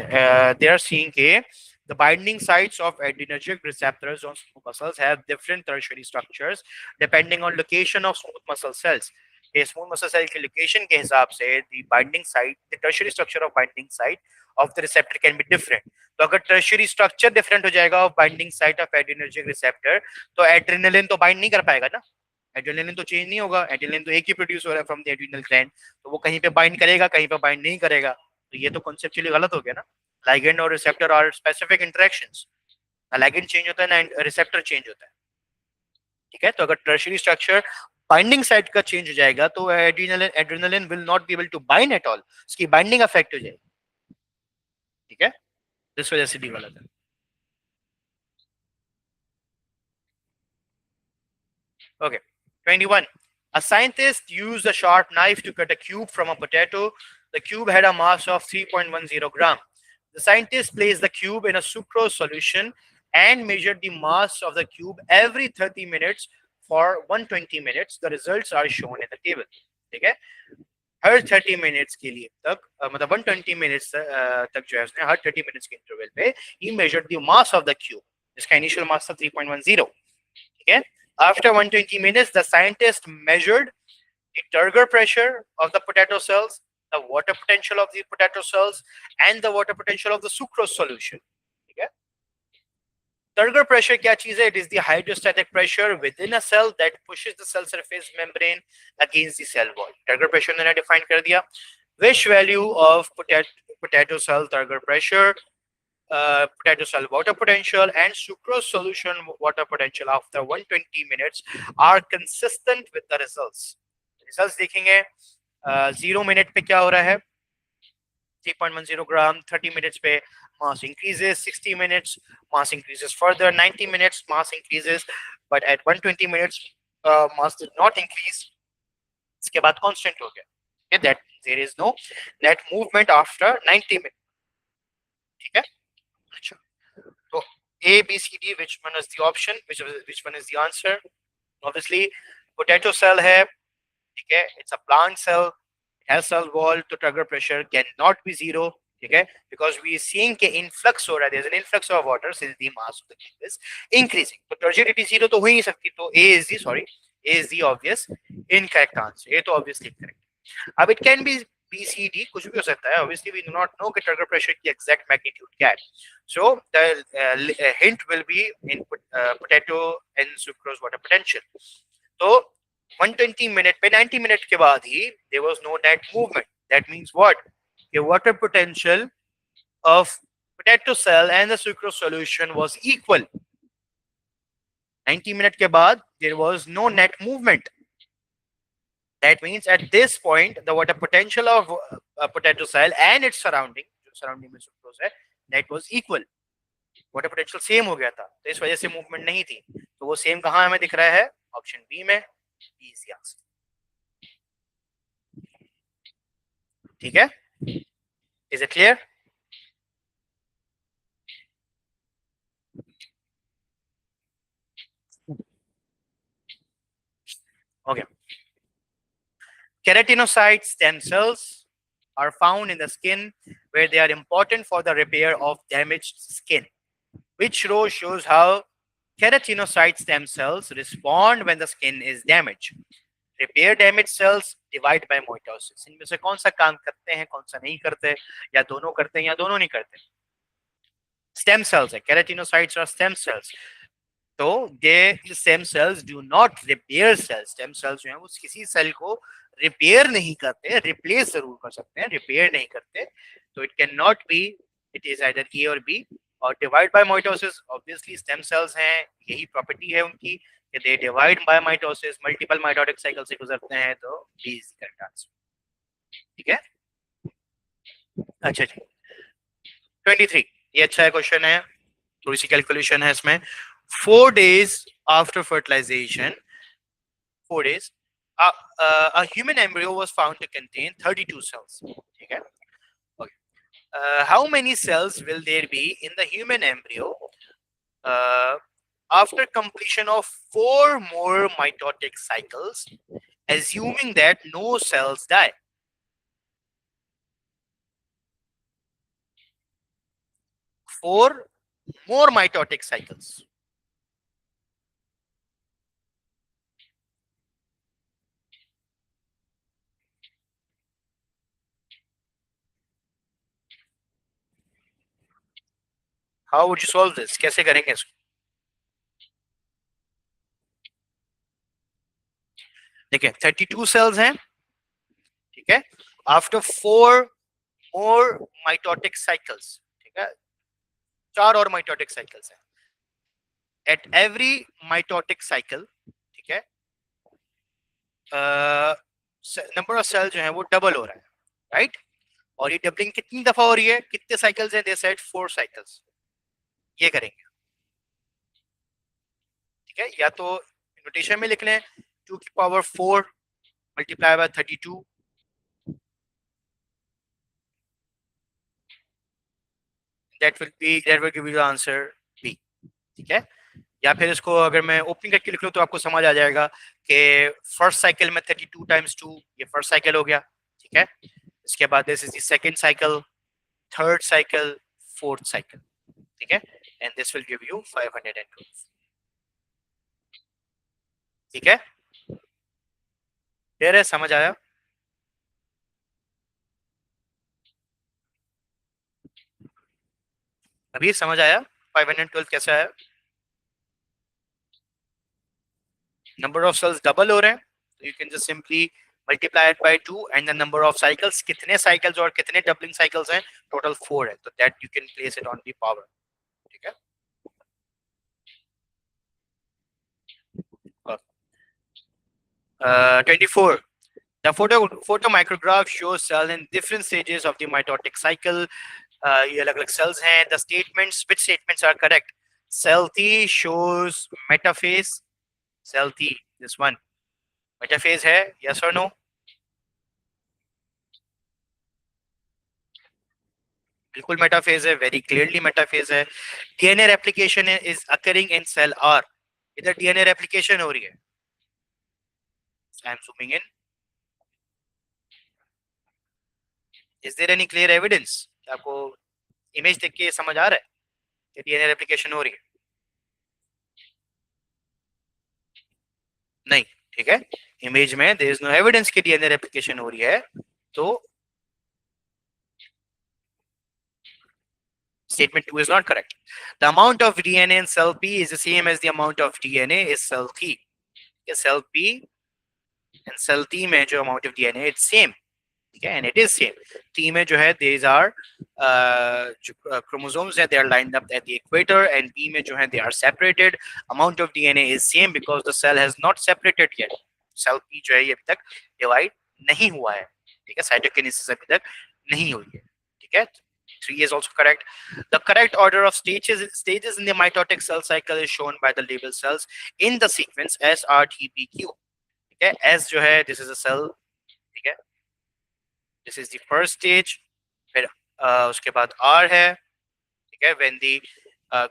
they are seeing के the binding sites of adrenergic receptors on smooth muscles have different tertiary structures depending on location of smooth muscle cells. ये smooth muscle cell के location के हिसाब से the binding site, the tertiary structure of binding site of the receptor can be different. तो अगर tertiary structure different हो जाएगा of binding site of adrenergic receptor, तो adrenaline तो bind नहीं कर पाएगा ना. एड्रेनलिन तो चेंज नहीं होगा. एड्रेनलिन तो एक ही प्रोड्यूस हो रहा है फ्रॉम द एड्रिनल ग्लैंड, तो वो कहीं पे बाइंड करेगा, कहीं पे बाइंड नहीं करेगा. तो ये तो कॉन्सेप्चुअली गलत हो गया ना. लाइगेंड और receptor are specific interactions. Ligand change होता है ना, रिसेप्टर चेंज होता है. ठीक है, तो अगर टर्शियरी स्ट्रक्चर बाइंडिंग साइट का चेंज हो जाएगा तो adrenaline will not be able to bind at all. उसकी बाइंडिंग अफेक्ट हो जाएगी. ठीक है, इस वजह से भी गलत है. Okay, 21. A scientist used a sharp knife to cut a cube from a potato. The cube had a mass of 3.10 gram. The scientist placed the cube in a sucrose solution and measured the mass of the cube every 30 minutes for 120 minutes. The results are shown in the table. ठीक है, हर 30 minutes के लिए तक, मतलब 120 minutes तक जो है उसने हर 30 मिनट्स के इंटरवल पे he measured the mass of the cube. जिसका इनिशियल मास था 3.10. ठीक है, after 120 minutes, the scientist measured the turgor pressure of the potato cells, the water potential of the potato cells, and the water potential of the sucrose solution. Okay? Turgor pressure क्या चीज है? It is the hydrostatic pressure within a cell that pushes the cell surface membrane against the cell wall. Turgor pressure मैंने define कर दिया. Which value of potato cell turgor pressure, potato cell water potential and sucrose solution water potential after 120 minutes are consistent with the results. Results देखेंगे. 0 minute पे क्या हो रहा है? 3.10 gram. 30 minutes पे mass increases. 60 minutes mass increases further. 90 minutes mass increases, but at 120 minutes mass did not increase. इसके बाद constant हो गया. Okay, that there is no net movement after 90 minutes. ठीक है, अच्छा, तो A, B, C, D, which one is the option? Which one is the answer? Obviously, potato cell है. ठीक है, it's a plant cell, it has cell wall, तो turgor pressure cannot be 0. ठीक है, because we are seeing के influx हो रहा है, there's an influx of water since the mass of the cube is increasing. तो turgidity 0 तो हो ही नहीं सकती. तो A is the obvious incorrect answer. A तो obviously incorrect. अब it can be BCD कुछ भी हो सकता है. Obviously we do not know कि trigger pressure की exact magnitude क्या है. So the hint will be in potato and sucrose water potential. तो 120 मिनट पे 90 मिनट के बाद ही there was no net movement. That means what? The water potential of potato cell and the sucrose solution was equal. 90 minute के बाद there was no net movement. That means at this point the water potential of potato cell and its surrounding में sucrose है, that was equal. Water potential same हो गया था, तो इस वजह से मूवमेंट नहीं थी. तो वो सेम कहाँ हमें दिख रहा है? ऑप्शन बी में. Easy answer. ठीक है, is it clear? Okay. Keratinocyte stem cells are found in the skin where they are important for the repair of damaged skin. Which row shows how keratinocyte stem cells respond when the skin is damaged? Repair damaged cells, divide by mitosis. इनमें से कौन सा काम करते हैं, कौन सा नहीं करते, या दोनों करते हैं या दोनों नहीं करते? स्टेम सेल्स है, केराटिनोसाइट्स और स्टेम सेल्स. तो ये stem cells do not repair cells. Stem cells जो है वो किसी सेल को रिपेयर नहीं करते, रिप्लेस जरूर कर सकते हैं, रिपेयर नहीं करते. तो it can not be, it is either A और बी. और divide by mitosis, obviously stem cells हैं, यही प्रॉपर्टी है उनकी कि they divide by mitosis, multiple mitotic cycle से गुजरते हैं. तो बी इज करेक्ट आंसर. ठीक है, अच्छा जी. 23, ये अच्छा है क्वेश्चन है, थोड़ी सी कैलकुलेशन है इसमें. 4 days after fertilization, 4 days, a human embryo was found to contain 32 cells. ठीक है, okay. How many cells will there be in the human embryo after completion of 4 more mitotic cycles, assuming that no cells die? 4 more mitotic cycles. How would you solve this? कैसे करेंगे इसको? देखिए 32 sales हैं, ठीक है, after 4 more mitotic cycles. ठीक है, 4 और mitotic cycles हैं. At every mitotic cycle, ठीक है, नंबर ऑफ सेल जो है वो डबल हो रहा है, राइट? और ये डबलिंग कितनी दफा हो रही है, कितने साइकिल्स हैं? They said 4 cycles. ये करेंगे, ठीक है, या तो नोटेशन में लिख लें 2 की power 4 multiply by 32, that will give you the answer B. ठीक है, या फिर इसको अगर मैं ओपनिंग करके लिख लूँ तो आपको समझ आ जाएगा कि फर्स्ट साइकिल में 32 टाइम्स 2, ये फर्स्ट साइकिल हो गया, ठीक है. इसके बाद this is the second cycle, third cycle, fourth cycle, ठीक है, and this will give you 512. ठीक है, क्लियर है, समझ आया? अभी समझ आया 512 कैसे आया? नंबर ऑफ सेल्स डबल हो रहे हैं, तो you can just simply multiply it by 2 and the number of cycles, कितने साइकिल्स और कितने डबलिंग साइकिल्स हैं, टोटल 4 है, तो that you can place it on the power. ठीक है, 24. The photomicrograph shows cells in different stages of the mitotic cycle. ये अलग अलग cells हैं. The statements, which statements are correct? Cell T shows metaphase. Cell T, this one, metaphase है, yes or no? बिल्कुल metaphase है, very clearly metaphase है. DNA replication is occurring in cell R. इधर DNA replication हो रही है. I am zooming in. Is there any clear evidence? आपको image देख के समझ आ रहा है कि डीएनए रेप्लिकेशन हो रही है? नहीं, ठीक है, इमेज में देयर इज नो एविडेंस कि डीएनए रेप्लिकेशन हो रही है. तो Statement 2 is not correct. The amount of DNA in cell P is the same as the amount of DNA is cell T. Cell P and cell T में जो amount of DNA it's same. Okay, and it is same. T में जो है these are chromosomes that they are lined up at the equator, and P में जो है they are separated. Amount of DNA is same because the cell has not separated yet. Cell P जो है ये अभी तक divide नहीं हुआ है. ठीक है, cytokinesis अभी तक नहीं हुई है. ठीक है, 3 is also correct. The correct order of stages in the mitotic cell cycle is shown by the label cells in the sequence S, R, T, P, Q. ठीक है, S जो है this is a cell. ठीक है, this is the first stage. फिर उसके बाद R है. ठीक है, when the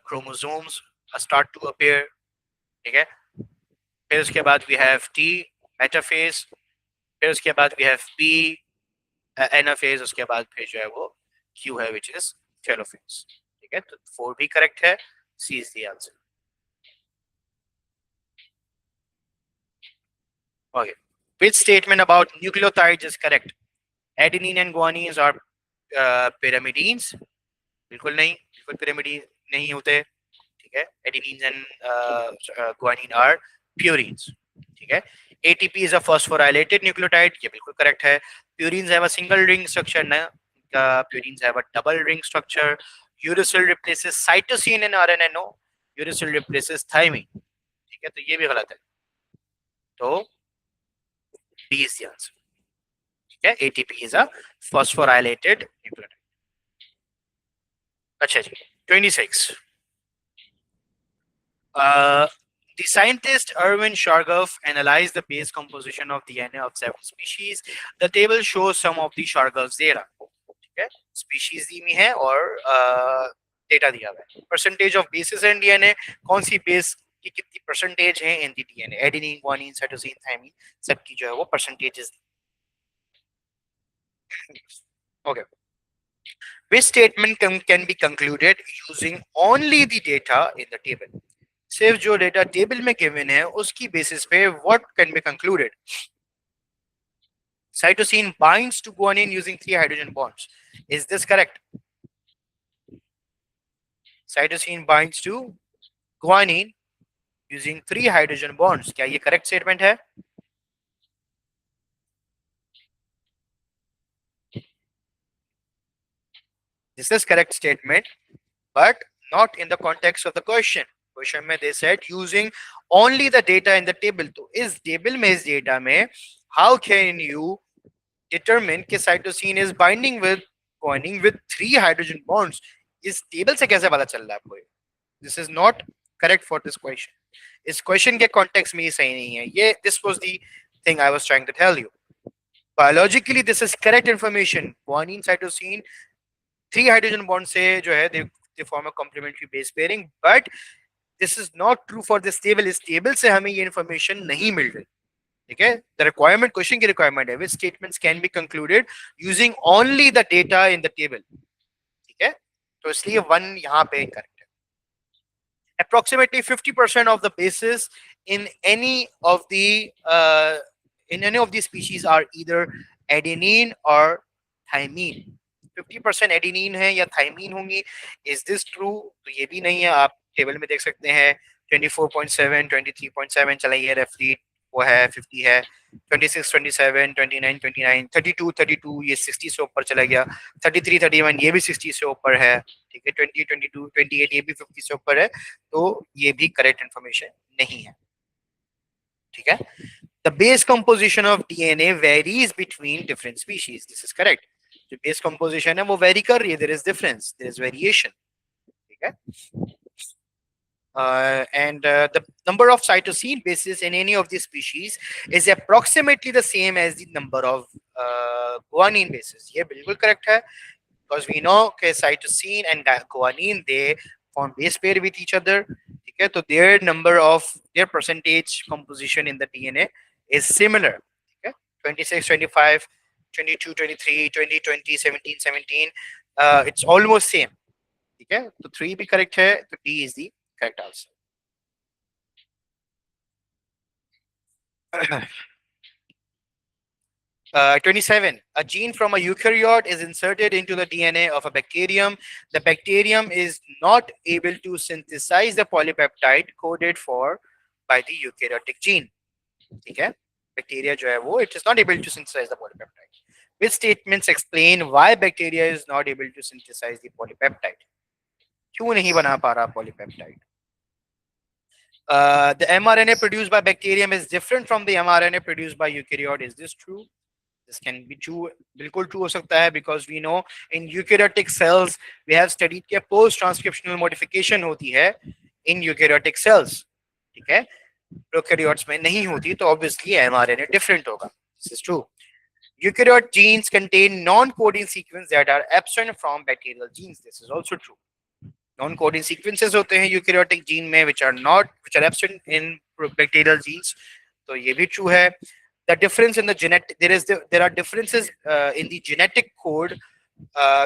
chromosomes start to appear. ठीक है, फिर उसके बाद we have T, metaphase. फिर उसके बाद we have P, anaphase. उसके बाद फिर जो है वो Q है which is telophase. ठीक है, तो 4 भी correct है. C is the answer. Okay, which statement about nucleotides is correct? Adenine and guanines are pyrimidines. बिल्कुल नहीं, बिल्कुल pyrimidine नहीं होते. ठीक है, adenines and guanine are purines. ठीक है, ATP is a phosphorylated nucleotide. ये बिल्कुल correct है. Purines have a single ring structure. ना, purines have a double ring structure. Uracil replaces cytosine in RNA. No, uracil replaces thymine. ठीक है, तो ये भी गलत है. तो B is the answer. ठीक है, ATP is a phosphorylated nucleotide. अच्छा जी, 26. The scientist Erwin Chargaff analyzed the base composition of DNA of 7 species. The table shows some of the Chargaff's data. ठीक है, species दी हुई है और डेटा दिया हुआ है. Percentage of bases in DNA, कौन सी base की कितनी percentage है in the DNA? Adenine, guanine, cytosine, thymine, सबकी जो है वो percentages. Okay. Which statement can be concluded using only the data in the table? सिर्फ जो डेटा टेबल में गिवन है उसकी बेसिस पे what can be concluded? Cytosine binds to guanine using 3 hydrogen bonds. Is this correct? Cytosine binds to guanine using 3 hydrogen bonds. क्या ये correct statement है? This is correct statement, but not in the context of the question. Question में they said using only the data in the table. तो इस table में, इस data में how can you determine कि cytosine is binding with guanine with 3 hydrogen bonds? इस table से कैसे पता चल रहा है आपको? This is not correct for this question. इस question के context में ये सही नहीं है. ये this was the thing I was trying to tell you. Biologically this is correct information. Guanine, cytosine, 3 hydrogen bonds से जो है they form a complementary base pairing, but this is not true for this table. इस table से हमें ये information नहीं मिल रही. ठीक है, the requirement, question की requirement है which statements can be concluded using only the data in the table. ठीक है, तो इसलिए 1 यहाँ पे correct है. Approximately 50% of the bases in any of the species are either adenine or thymine. 50% adenine है या थाइमीन होंगी. Is this true? तो ये भी नहीं है. आप टेबल में देख सकते हैं 24.7, 23.7 चला है रेफरी, वो है 50 है. 26, 27, 29, 29, 32, 32 ये 60 से ऊपर चला गया. 33, 31 ये भी 60 से ऊपर है. ठीक है, 20, 22, 28 ये भी 50 से ऊपर है. तो ये भी करेक्ट इंफॉर्मेशन नहीं है. ठीक है, the base composition of DNA varies between different species. This is correct. जो बेस कंपोजिशन है वो वेरी कर रही है. There is difference, there is variation. ठीक है, and the number of cytosine bases in any of these species is approximately the same as the number of guanine bases. ये बिल्कुल करेक्ट है because we know कि cytosine and guanine they form base pair with each other. ठीक है, तो their number of their percentage composition in the DNA is similar. ठीक है, 26, 25, 22, 23, 20, 20, 17, 17, it's almost same. ठीक है, तो 3 भी correct है, तो D is the correct answer. 27. A gene from a eukaryote is inserted into the DNA of a bacterium. The bacterium is not able to synthesize the polypeptide coded for by the eukaryotic gene. ठीक है? Bacteria जो है वो, it is not able to synthesize the polypeptide. Which statements explain why bacteria is not able to synthesize the polypeptide? क्यों नहीं बना पा रहा polypeptide? The mRNA produced by bacterium is different from the mRNA produced by eukaryote. Is this true? This can be true. बिल्कुल true हो सकता है, because we know in eukaryotic cells we have studied कि post transcriptional modification होती है in eukaryotic cells. ठीक है? Prokaryotes में नहीं होती, तो obviously mRNA different होगा. This is true. Eukaryote genes contain non-coding sequences that are absent from bacterial genes. This is also true. Non-coding sequences होते हैं eukaryotic gene में which are absent in bacterial genes. तो ये भी true है. The difference in the genetic, there are differences in the genetic code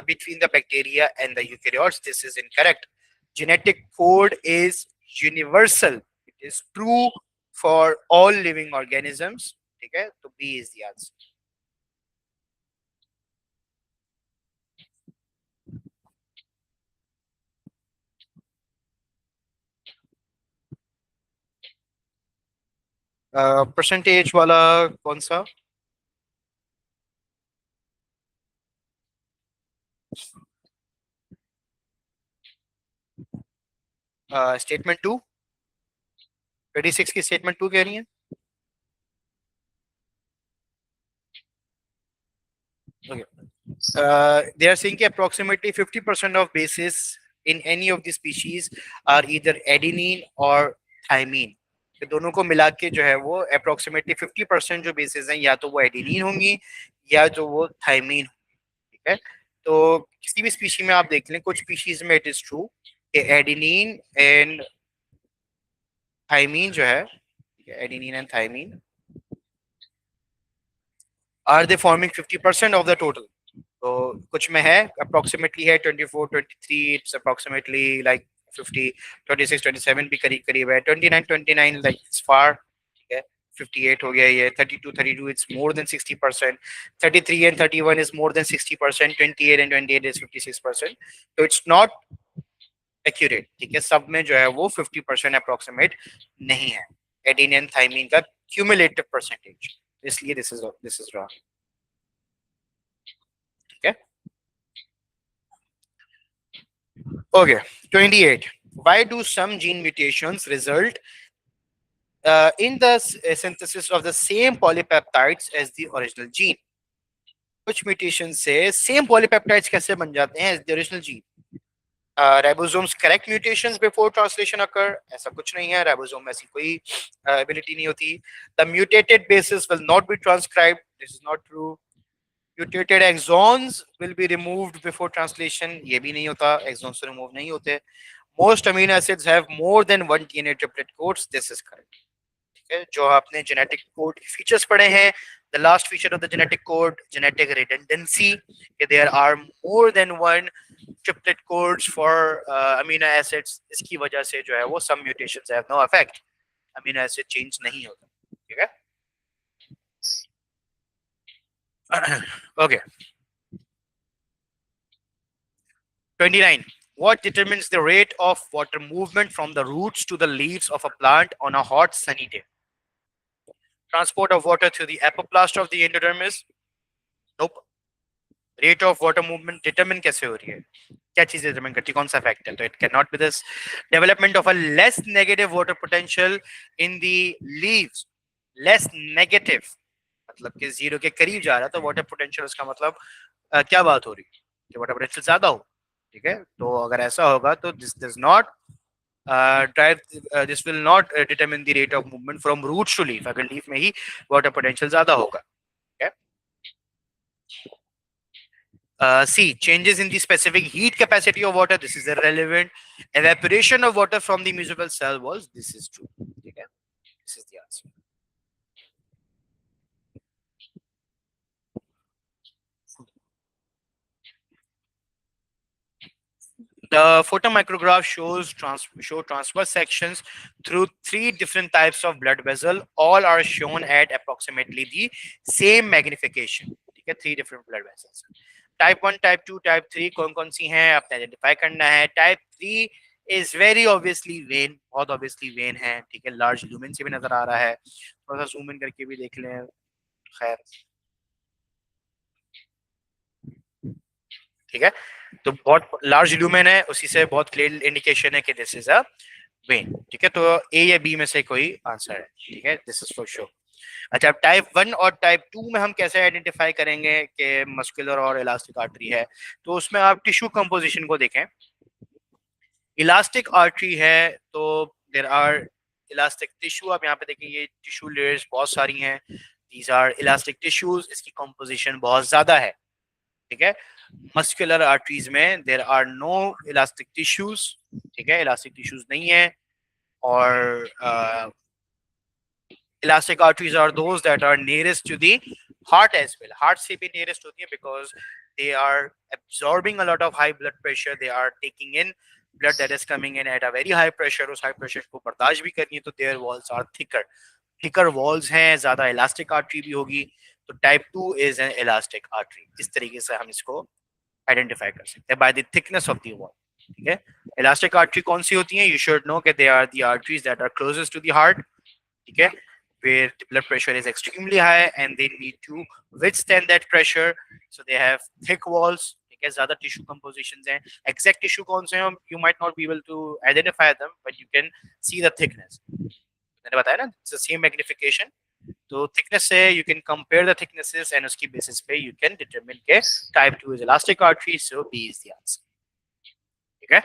between the bacteria and the eukaryotes. This is incorrect. Genetic code is universal. It is true for all living organisms. Okay, so B is the answer. Percentage वाला कौन सा? Statement 2, 26 की statement 2 कह रही है. Okay. They are saying that approximately 50% of bases in any of the species are either adenine or thymine. तो दोनों को मिला के जो है वो approximately 50% जो bases हैं या तो वो adenine होंगी या जो वो thymine होंगी. ठीक है? तो किसी भी species में आप देख लें, कुछ species में it is true कि adenine and thymine जो है, adenine and thymine are they forming 50% of the total. तो कुछ में है अप्रोक्सीमेटली है 24 23, इट्स अप्रोक्सीमेटली लाइक 50 26 27 भी करीब करीब है. 29 29 लाइक इट्स फार. ठीक है. 58 हो गया ये. 32 32 it's more than 60%. 33 and 31 is more than 60%. 28 and 28 is 56%. तो इट्स नॉट एक्यूरेट. ठीक है. सब में जो है वो 50% अप्रोक्सीमेट नहीं है एडेनिन एंड थाइमिन का क्यूमुलेटिव परसेंटेज. इसलिए दिस इज रॉन्ग. ठीक है. Okay, 28. Why do some gene mutations result in the synthesis of the same polypeptides as the original gene? कुछ म्यूटेशन से सेम पॉलीपेप्टाइड्स कैसे बन जाते हैं as the original gene? Ribosomes correct mutations before translation occur? ऐसा कुछ नहीं है. राइबोसोम में ऐसी कोई एबिलिटी नहीं होती. The mutated basis will not B transcribed. This is not true. Mutated exons will be removed before translation. ये भी नहीं होता. Exons remove नहीं होते. Most amino acids have more than one DNA triplet codes. This is correct. ठीक है. जो आपने genetic code features पढ़े हैं, the last feature of the genetic code, genetic redundancy. There are more than one triplet codes for amino acids. इसकी वजह से जो है वो some mutations have no effect. Amino acid change नहीं होता. ठीक है. Okay. 29. What determines the rate of water movement from the roots to the leaves of a plant on a hot sunny day? Transport of water through the apoplast of the endodermis? Nope. Rate of water movement determine कैसे हो रही है? क्या चीज determine करती है? कौन सा factor? तो it cannot be this. Development of a less negative water potential in the leaves. Less negative. मतलब कि जीरो के करीब जा रहा, तो water potential उसका मतलब क्या बात हो रही है? कि water potential ज्यादा हो. ठीक है. तो अगर ऐसा होगा तो this does not this will not determine the rate of movement from roots to leaf. अगर leaf में ही water potential ज्यादा होगा. C. Changes in the specific heat capacity of water. This is irrelevant. Evaporation of water from the mucosal cell walls. This is true. Okay. This is the answer. The photomicrograph shows transverse sections through 3 different types of blood vessel. All are shown at approximately the same magnification. ठीक है, 3 different blood vessels. Type 1, Type 2, Type 3 कौन-कौन सी हैं आपने identify करना है. Type 3 is very obviously vein, बहुत obviously vein है. ठीक है, large lumen से भी नजर आ रहा है. थोड़ा सा zoom in करके भी देख लें. खैर, ठीक है, तो बहुत लार्ज ल्यूमेन है, उसी से बहुत क्लियर इंडिकेशन है कि दिस इज अ वेन. ठीक है, तो ए या बी में से कोई आंसर है. ठीक है, दिस इज फॉर श्योर. अच्छा, अब टाइप 1 और टाइप 2 में हम कैसे आइडेंटिफाई करेंगे कि मस्कुलर और इलास्टिक आर्टरी है. तो उसमें आप टिश्यू कंपोजिशन को देखें. इलास्टिक आर्टरी है तो देयर आर इलास्टिक टिश्यू. आप यहाँ पे देखें, ये टिश्यू लेयर्स बहुत सारी हैं. These are elastic tissues. इसकी कंपोजिशन बहुत ज्यादा है. ठीक है, मस्कुलर आर्टरीज में there are no elastic tissues. ठीक है, इलास्टिक टिश्यूज नहीं है. और elastic arteries are those that are nearest to the heart as well. Heart से भी नियरेस्ट होती है because they are absorbing a lot of high blood pressure. They are taking in blood that is coming in at a very high pressure. उस high pressure को बर्दाश्त भी करनी है, तो their walls are thicker walls हैं. ज्यादा elastic artery भी होगी. तो type 2 is an elastic artery. इस तरीके से हम इसको आइडेंटिफाई कर सकते हैं by the thickness of the wall. ठीक है, इलास्टिक आर्टरी कौन सी होती है? यू शुड नो कि they are the arteries that are closest to the heart. ठीक है, where the blood pressure is extremely high and they need to withstand that pressure, so they have thick walls. ठीक है, ज्यादा tissue compositions हैं. Exact tissue कौन से हैं you might not be able to identify them, but you can see the thickness. मैंने बताया ना, it's the same magnification. तो thickness से you can compare the thicknesses and उसकी basis पे you can determine के type 2 is elastic artery, so B is the answer. ठीक है,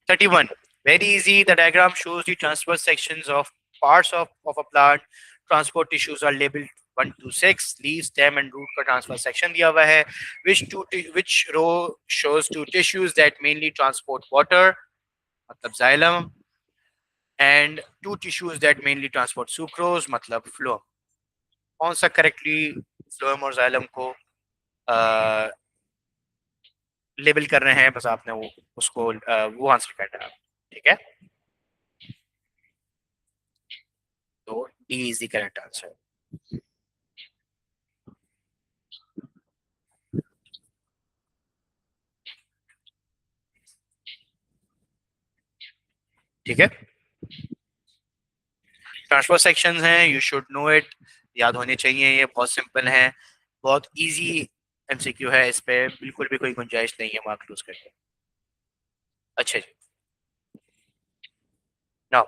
31. Very easy. The diagram shows the transverse sections of parts of a plant. Transport tissues are labeled 1 to 6. Leaf, stem and root का transverse section दिया हुआ है. Which row shows 2 tissues that mainly transport water, मतलब xylem, and 2 tissues that mainly transport sucrose, मतलब phloem. कौन सा correctly phloem और xylem को लेबल कर रहे हैं? बस आपने वो उसको वो आंसर करना है. ठीक है, तो D is the correct answer. ठीक है, ट्रांसफर सेक्शंस हैं, यू शुड नो इट, याद होने चाहिए. ये बहुत सिंपल है, बहुत इजी एमसीक्यू है. इस पे बिल्कुल भी कोई गुंजाइश नहीं है मार्क लूज करके. अच्छा जी, now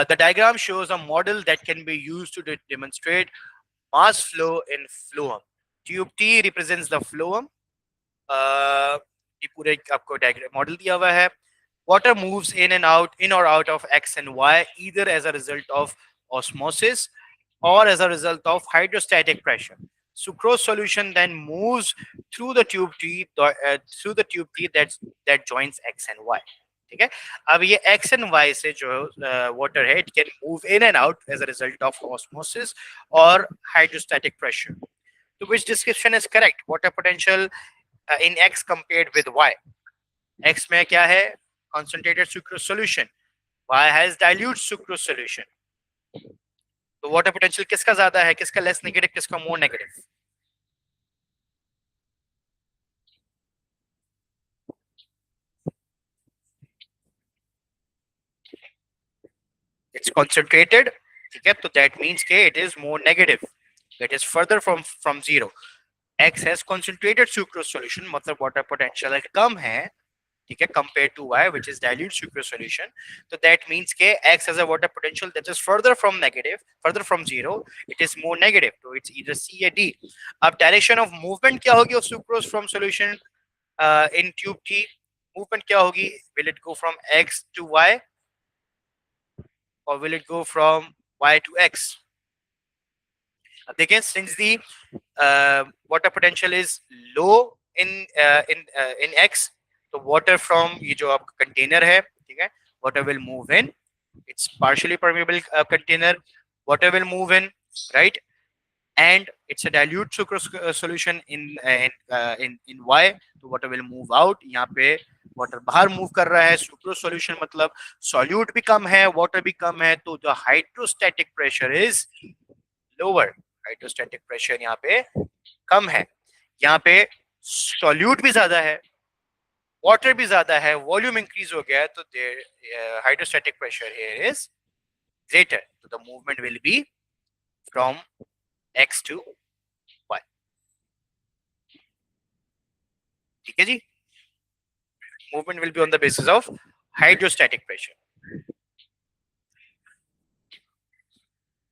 the diagram shows a model that can be used to demonstrate mass flow in phloem. Tube T represents the phloem. ये पूरे आपको डायग्राम मॉडल दिया हुआ है. Water moves in or out of X and Y either as a result of osmosis or as a result of hydrostatic pressure. Sucrose solution then moves through the tube T that joins X and Y. ठीक है, अब ये X and Y से जो water है, it can move in and out as a result of osmosis or hydrostatic pressure. So which description is correct? Water potential in X compared with Y. X में क्या है? Concentrated sucrose solution. Y has dilute sucrose solution. तो water potential किसका ज्यादा है, किसका less negative, किसका more negative? It's concentrated. ठीक है, तो that means के it is more negative. It is further from zero. X has concentrated sucrose solution, मतलब water potential कम है. ठीक है, compared to Y which is dilute sucrose solution. So that means के X has a water potential that is further from zero. It is more negative. So it's either C or D. अब direction of movement क्या होगी of sucrose from solution in tube T? Movement क्या होगी? Will it go from X to Y or will it go from Y to X? अब देखें, since the water potential is low in X, तो water from ये जो आपका container है, ठीक है, water will move in. It's partially permeable container. Water will move in, right? and it's a dilute sucrose solution in Y, तो water will move out. यहाँ पे water बाहर move कर रहा है, sucrose solution मतलब solute भी कम है, water भी कम है, तो the hydrostatic pressure is lower. Hydrostatic pressure यहाँ पे कम है, यहाँ पे solute भी ज्यादा है, water भी ज्यादा है, volume increase हो गया है, तो their hydrostatic pressure here is greater. So the movement will be from X to Y. ठीक है जी, movement will be on the basis of hydrostatic pressure.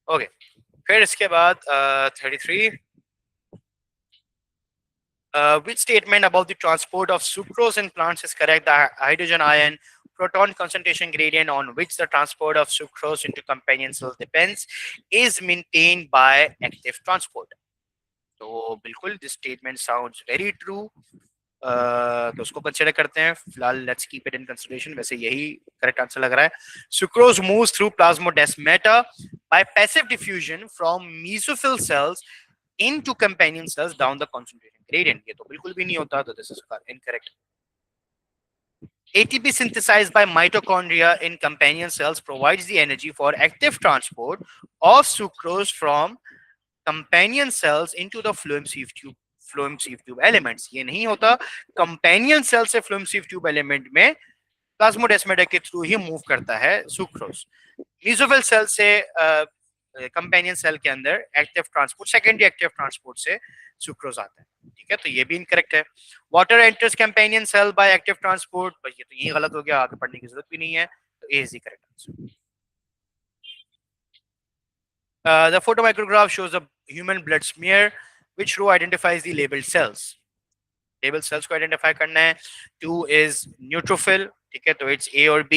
Okay, फिर इसके बाद 33 which statement about the transport of sucrose in plants is correct? The hydrogen ion proton concentration gradient on which the transport of sucrose into companion cells depends is maintained by active transport. तो बिल्कुल this statement sounds very true. तो उसको consider करते हैं फिलहाल. Let's keep it in consideration. वैसे यही correct answer लग रहा है. Sucrose moves through plasmodesmata bye passive diffusion from mesophyll cells into companion cells down the concentration gradient. ये तो बिल्कुल भी नहीं होता, तो this is incorrect. ATP synthesized by mitochondria in companion cells provides the energy for active transport of sucrose from companion cells into the phloem sieve tube elements. ये नहीं होता. companion cell से phloem sieve tube element में plasmodesmata के through ही move करता है sucrose. Mesophyll cell से कंपेनियन सेल के अंदर active transport, secondary active transport से सुक्रोज आता है. ठीक है, तो ये भी इनकरेक्ट है. Water enters companion cell by active transport, पर ये तो यही गलत हो गया, आगे पढ़ने की जरूरत भी नहीं है, तो A is the correct answer. The photomicrograph shows a human blood smear. Which row identifies the labeled cells? Labeled cells को identify करना है. 2 is neutrophil. ठीक है, तो it's A और B.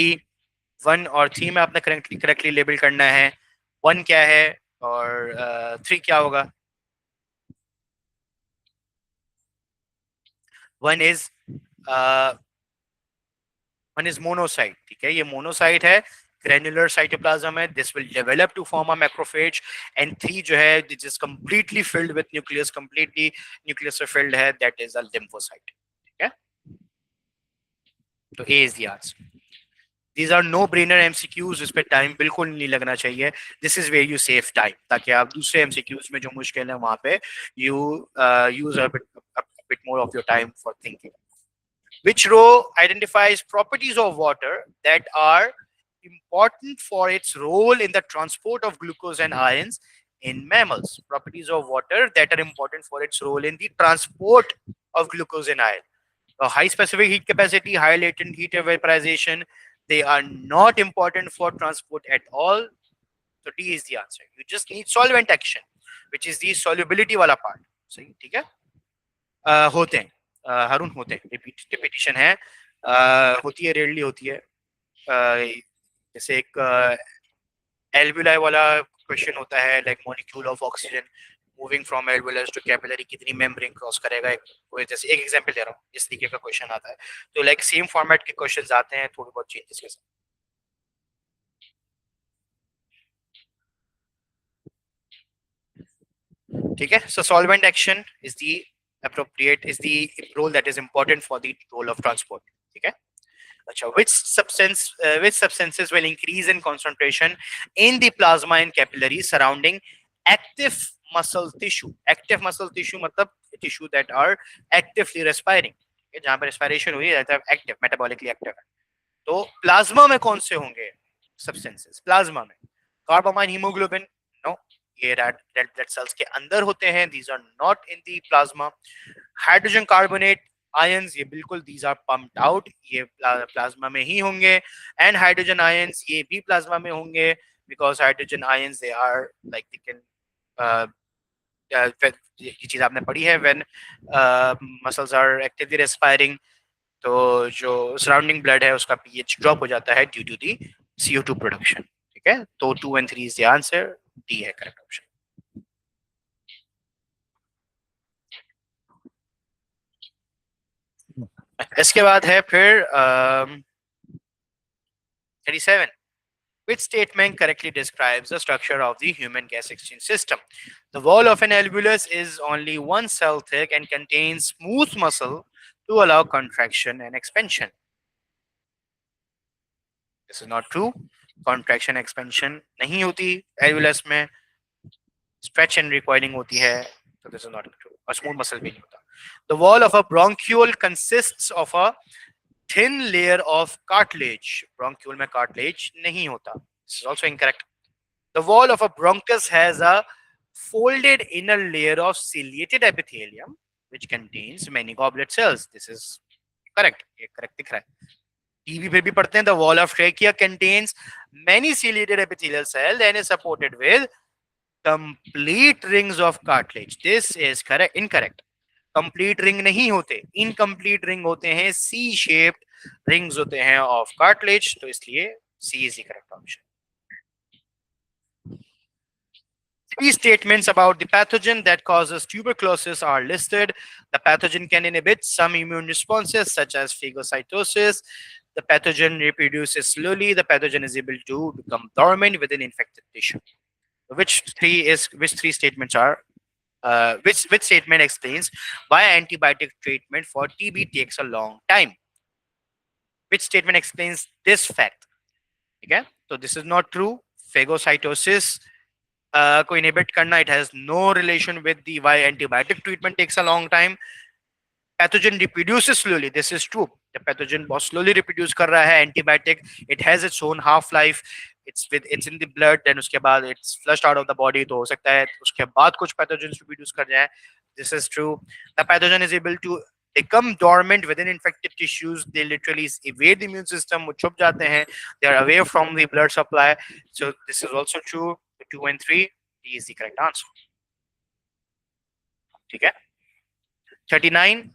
1 और 3 में आपने करेक्टली लेबल करना है. 1 क्या है और 3 क्या होगा? 1 is मोनोसाइट. ठीक है, ये मोनोसाइट है, ग्रेनुलर साइटोप्लाज्म है. This will develop to form a macrophage. And 3 जो है this is completely filled with nucleus, completely nucleus से फिल्ड है, दैट इज अ लिम्फोसाइट. ठीक है, तो A is the answer. These are no brainer MCQs, इस पे टाइम बिल्कुल नहीं लगना चाहिए. This is where you save time, ताकि आप दूसरे MCQs में जो मुश्किल है वहां पे you use a bit more of your time for thinking. Which row identifies properties of water that are important for its role in the transport of glucose and ions in mammals? Properties of water that are important for its role in the transport of glucose and ion. High specific heat capacity, high latent heat vaporization, they are not important for transport at all. So D is the answer. You just need solvent action, which is the solubility वाला part. सही, ठीक है. होते हैं हारून, होते हैं. Repetition है, होती है, रेयरली होती है. जैसे एक एल्वुलाई वाला क्वेश्चन होता है, like molecule of oxygen moving from alveolus to capillary कितनी मेम्ब्रेन क्रॉस करेगा. जैसे एक एग्जांपल दे रहा हूँ, इस तरीके का क्वेश्चन आता है. तो लाइक सेम फॉर्मेट के क्वेश्चंस आते हैं, थोड़ी बहुत चेंजेस के साथ. ठीक है, so solvent action is the appropriate is the role that is important for the role of transport. ठीक है. अच्छा, which substances will increase in concentration in the plasma and capillaries surrounding active muscle tissue? Active muscle tissue मतलब tissue that are actively respiring. जहाँ पर respiration हुई है, active, metabolically active है. तो प्लाज्मा में कौन से होंगे substances? प्लाज्मा में कार्बामाइन, हीमोग्लोबिन, नो, ये रेड ब्लड सेल्स के अंदर होते हैं. these are not in the plasma. Hydrogen carbonate ions, ये बिल्कुल these are pumped out, ये प्लाज्मा में ही होंगे. एंड हाइड्रोजन आयंस, ये भी प्लाज्मा में होंगे, because hydrogen ions they are like they can, ये चीज आपने पढ़ी है, when muscles are actively respiring, तो जो सराउंडिंग ब्लड है उसका पीएच ड्रॉप हो जाता है due to the CO2 production. ठीक है, तो 2 and 3 is the answer. D है करेक्ट ऑप्शन. इसके बाद है फिर 37 Which statement correctly describes the structure of the human gas exchange system? The wall of an alveolus is only one cell thick and contains smooth muscle to allow contraction and expansion. This is not true. Contraction expansion नहीं होती alveolus में, stretch and recoiling होती है, so this is not true. और smooth muscle भी नहीं होता. The wall of a bronchiole consists of a thin layer of cartilage. Bronchiole में cartilage नहीं होता. This is also incorrect. The wall of a bronchus has a folded inner layer of ciliated epithelium which contains many goblet cells. This is correct. ये correct दिख रहा है. TV पे भी पढ़ते हैं. The wall of trachea contains many ciliated epithelial cells and is supported with complete rings of cartilage. This is correct. Incorrect. Complete ring नहीं होते, incomplete ring होते हैं, C shaped rings होते हैं of cartilage. तो इसलिए C is the correct option. Three statements about the pathogen that causes tuberculosis are listed. The pathogen can inhibit some immune responses such as phagocytosis. The pathogen reproduces slowly. The pathogen is able to become dormant within infected tissue. Which three statements are? Which statement explains why antibiotic treatment for TB takes a long time? Which statement explains this fact? Okay, so this is not true. Phagocytosis को inhibit करना, it has no relation with the why antibiotic treatment takes a long time. Pathogen reproduces slowly. This is true. The pathogen बहुत slowly reproduce कर रहा है. Antibiotic, it has its own half life. It's in the blood. Then उसके बाद it's flushed out of the body. तो हो सकता है उसके बाद कुछ pathogens reproduce कर जाए. This is true. The pathogen is able to become dormant within infected tissues. They literally evade the immune system. वो छुप जाते हैं. They are away from the blood supply. So this is also true. 2 and 3. D is the correct answer. ठीक है. 39.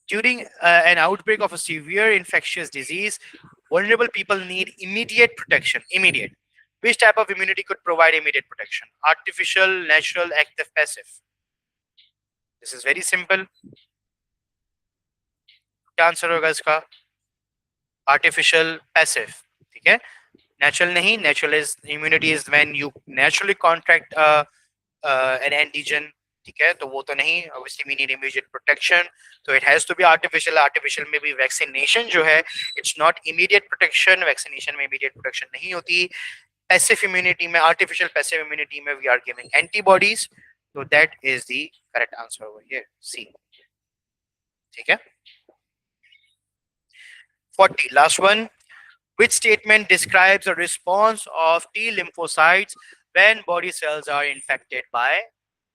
During an outbreak of a severe infectious disease, vulnerable people need immediate protection. Immediate. Which type of immunity could provide immediate protection? Artificial, natural, active, passive. This is very simple. क्या answer होगा इसका? Artificial, passive. ठीक है. Natural नहीं. Natural is immunity is when you naturally contract an antigen. ठीक है, तो वो तो नहीं. Obviously we need immediate protection, so it has to be artificial. Artificial में भी vaccination जो है, it's not immediate protection. Vaccination में immediate protection नहीं होती. Passive immunity में, artificial passive immunity में we are giving antibodies, so that is the correct answer over here. C. ठीक है. 40. Last one. Which statement describes the response of T lymphocytes when body cells are infected by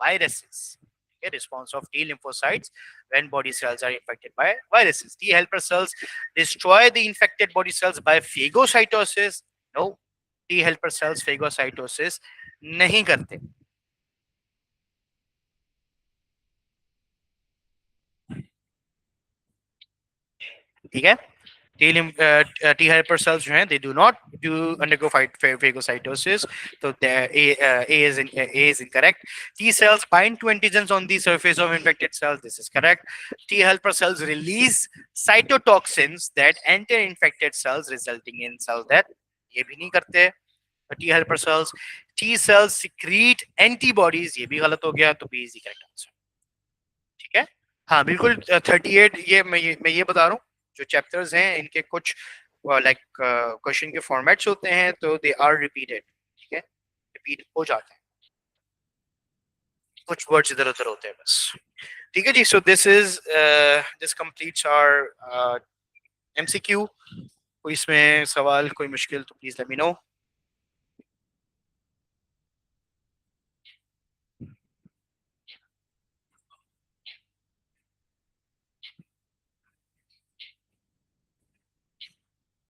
viruses? Okay, response of T lymphocytes when body cells are infected by viruses. T helper cells destroy the infected body cells by phagocytosis. No, T helper cells phagocytosis नहीं करते. ठीक है. T helper cells जो हैं, they do not undergo phagocytosis. So A is incorrect. T cells bind to antigens on the surface of infected cells. This is correct. T helper cells release cytotoxins that enter infected cells, resulting in cell death. ये भी नहीं करते. T helper cells. T cells secrete antibodies. ये भी गलत हो गया. तो B is the correct answer. ठीक है. हाँ बिल्कुल. 38 ये मैं ये बता रहा हूँ, जो चैप्टर्स हैं इनके कुछ लाइक क्वेश्चन के फॉर्मेट्स होते हैं, तो दे आर रिपीटेड. ठीक है, रिपीट हो जाते हैं, कुछ वर्ड्स इधर उधर होते हैं बस. ठीक है जी. So this completes our MCQ. कोई इसमें सवाल, कोई मुश्किल तो प्लीज लेट मी नो.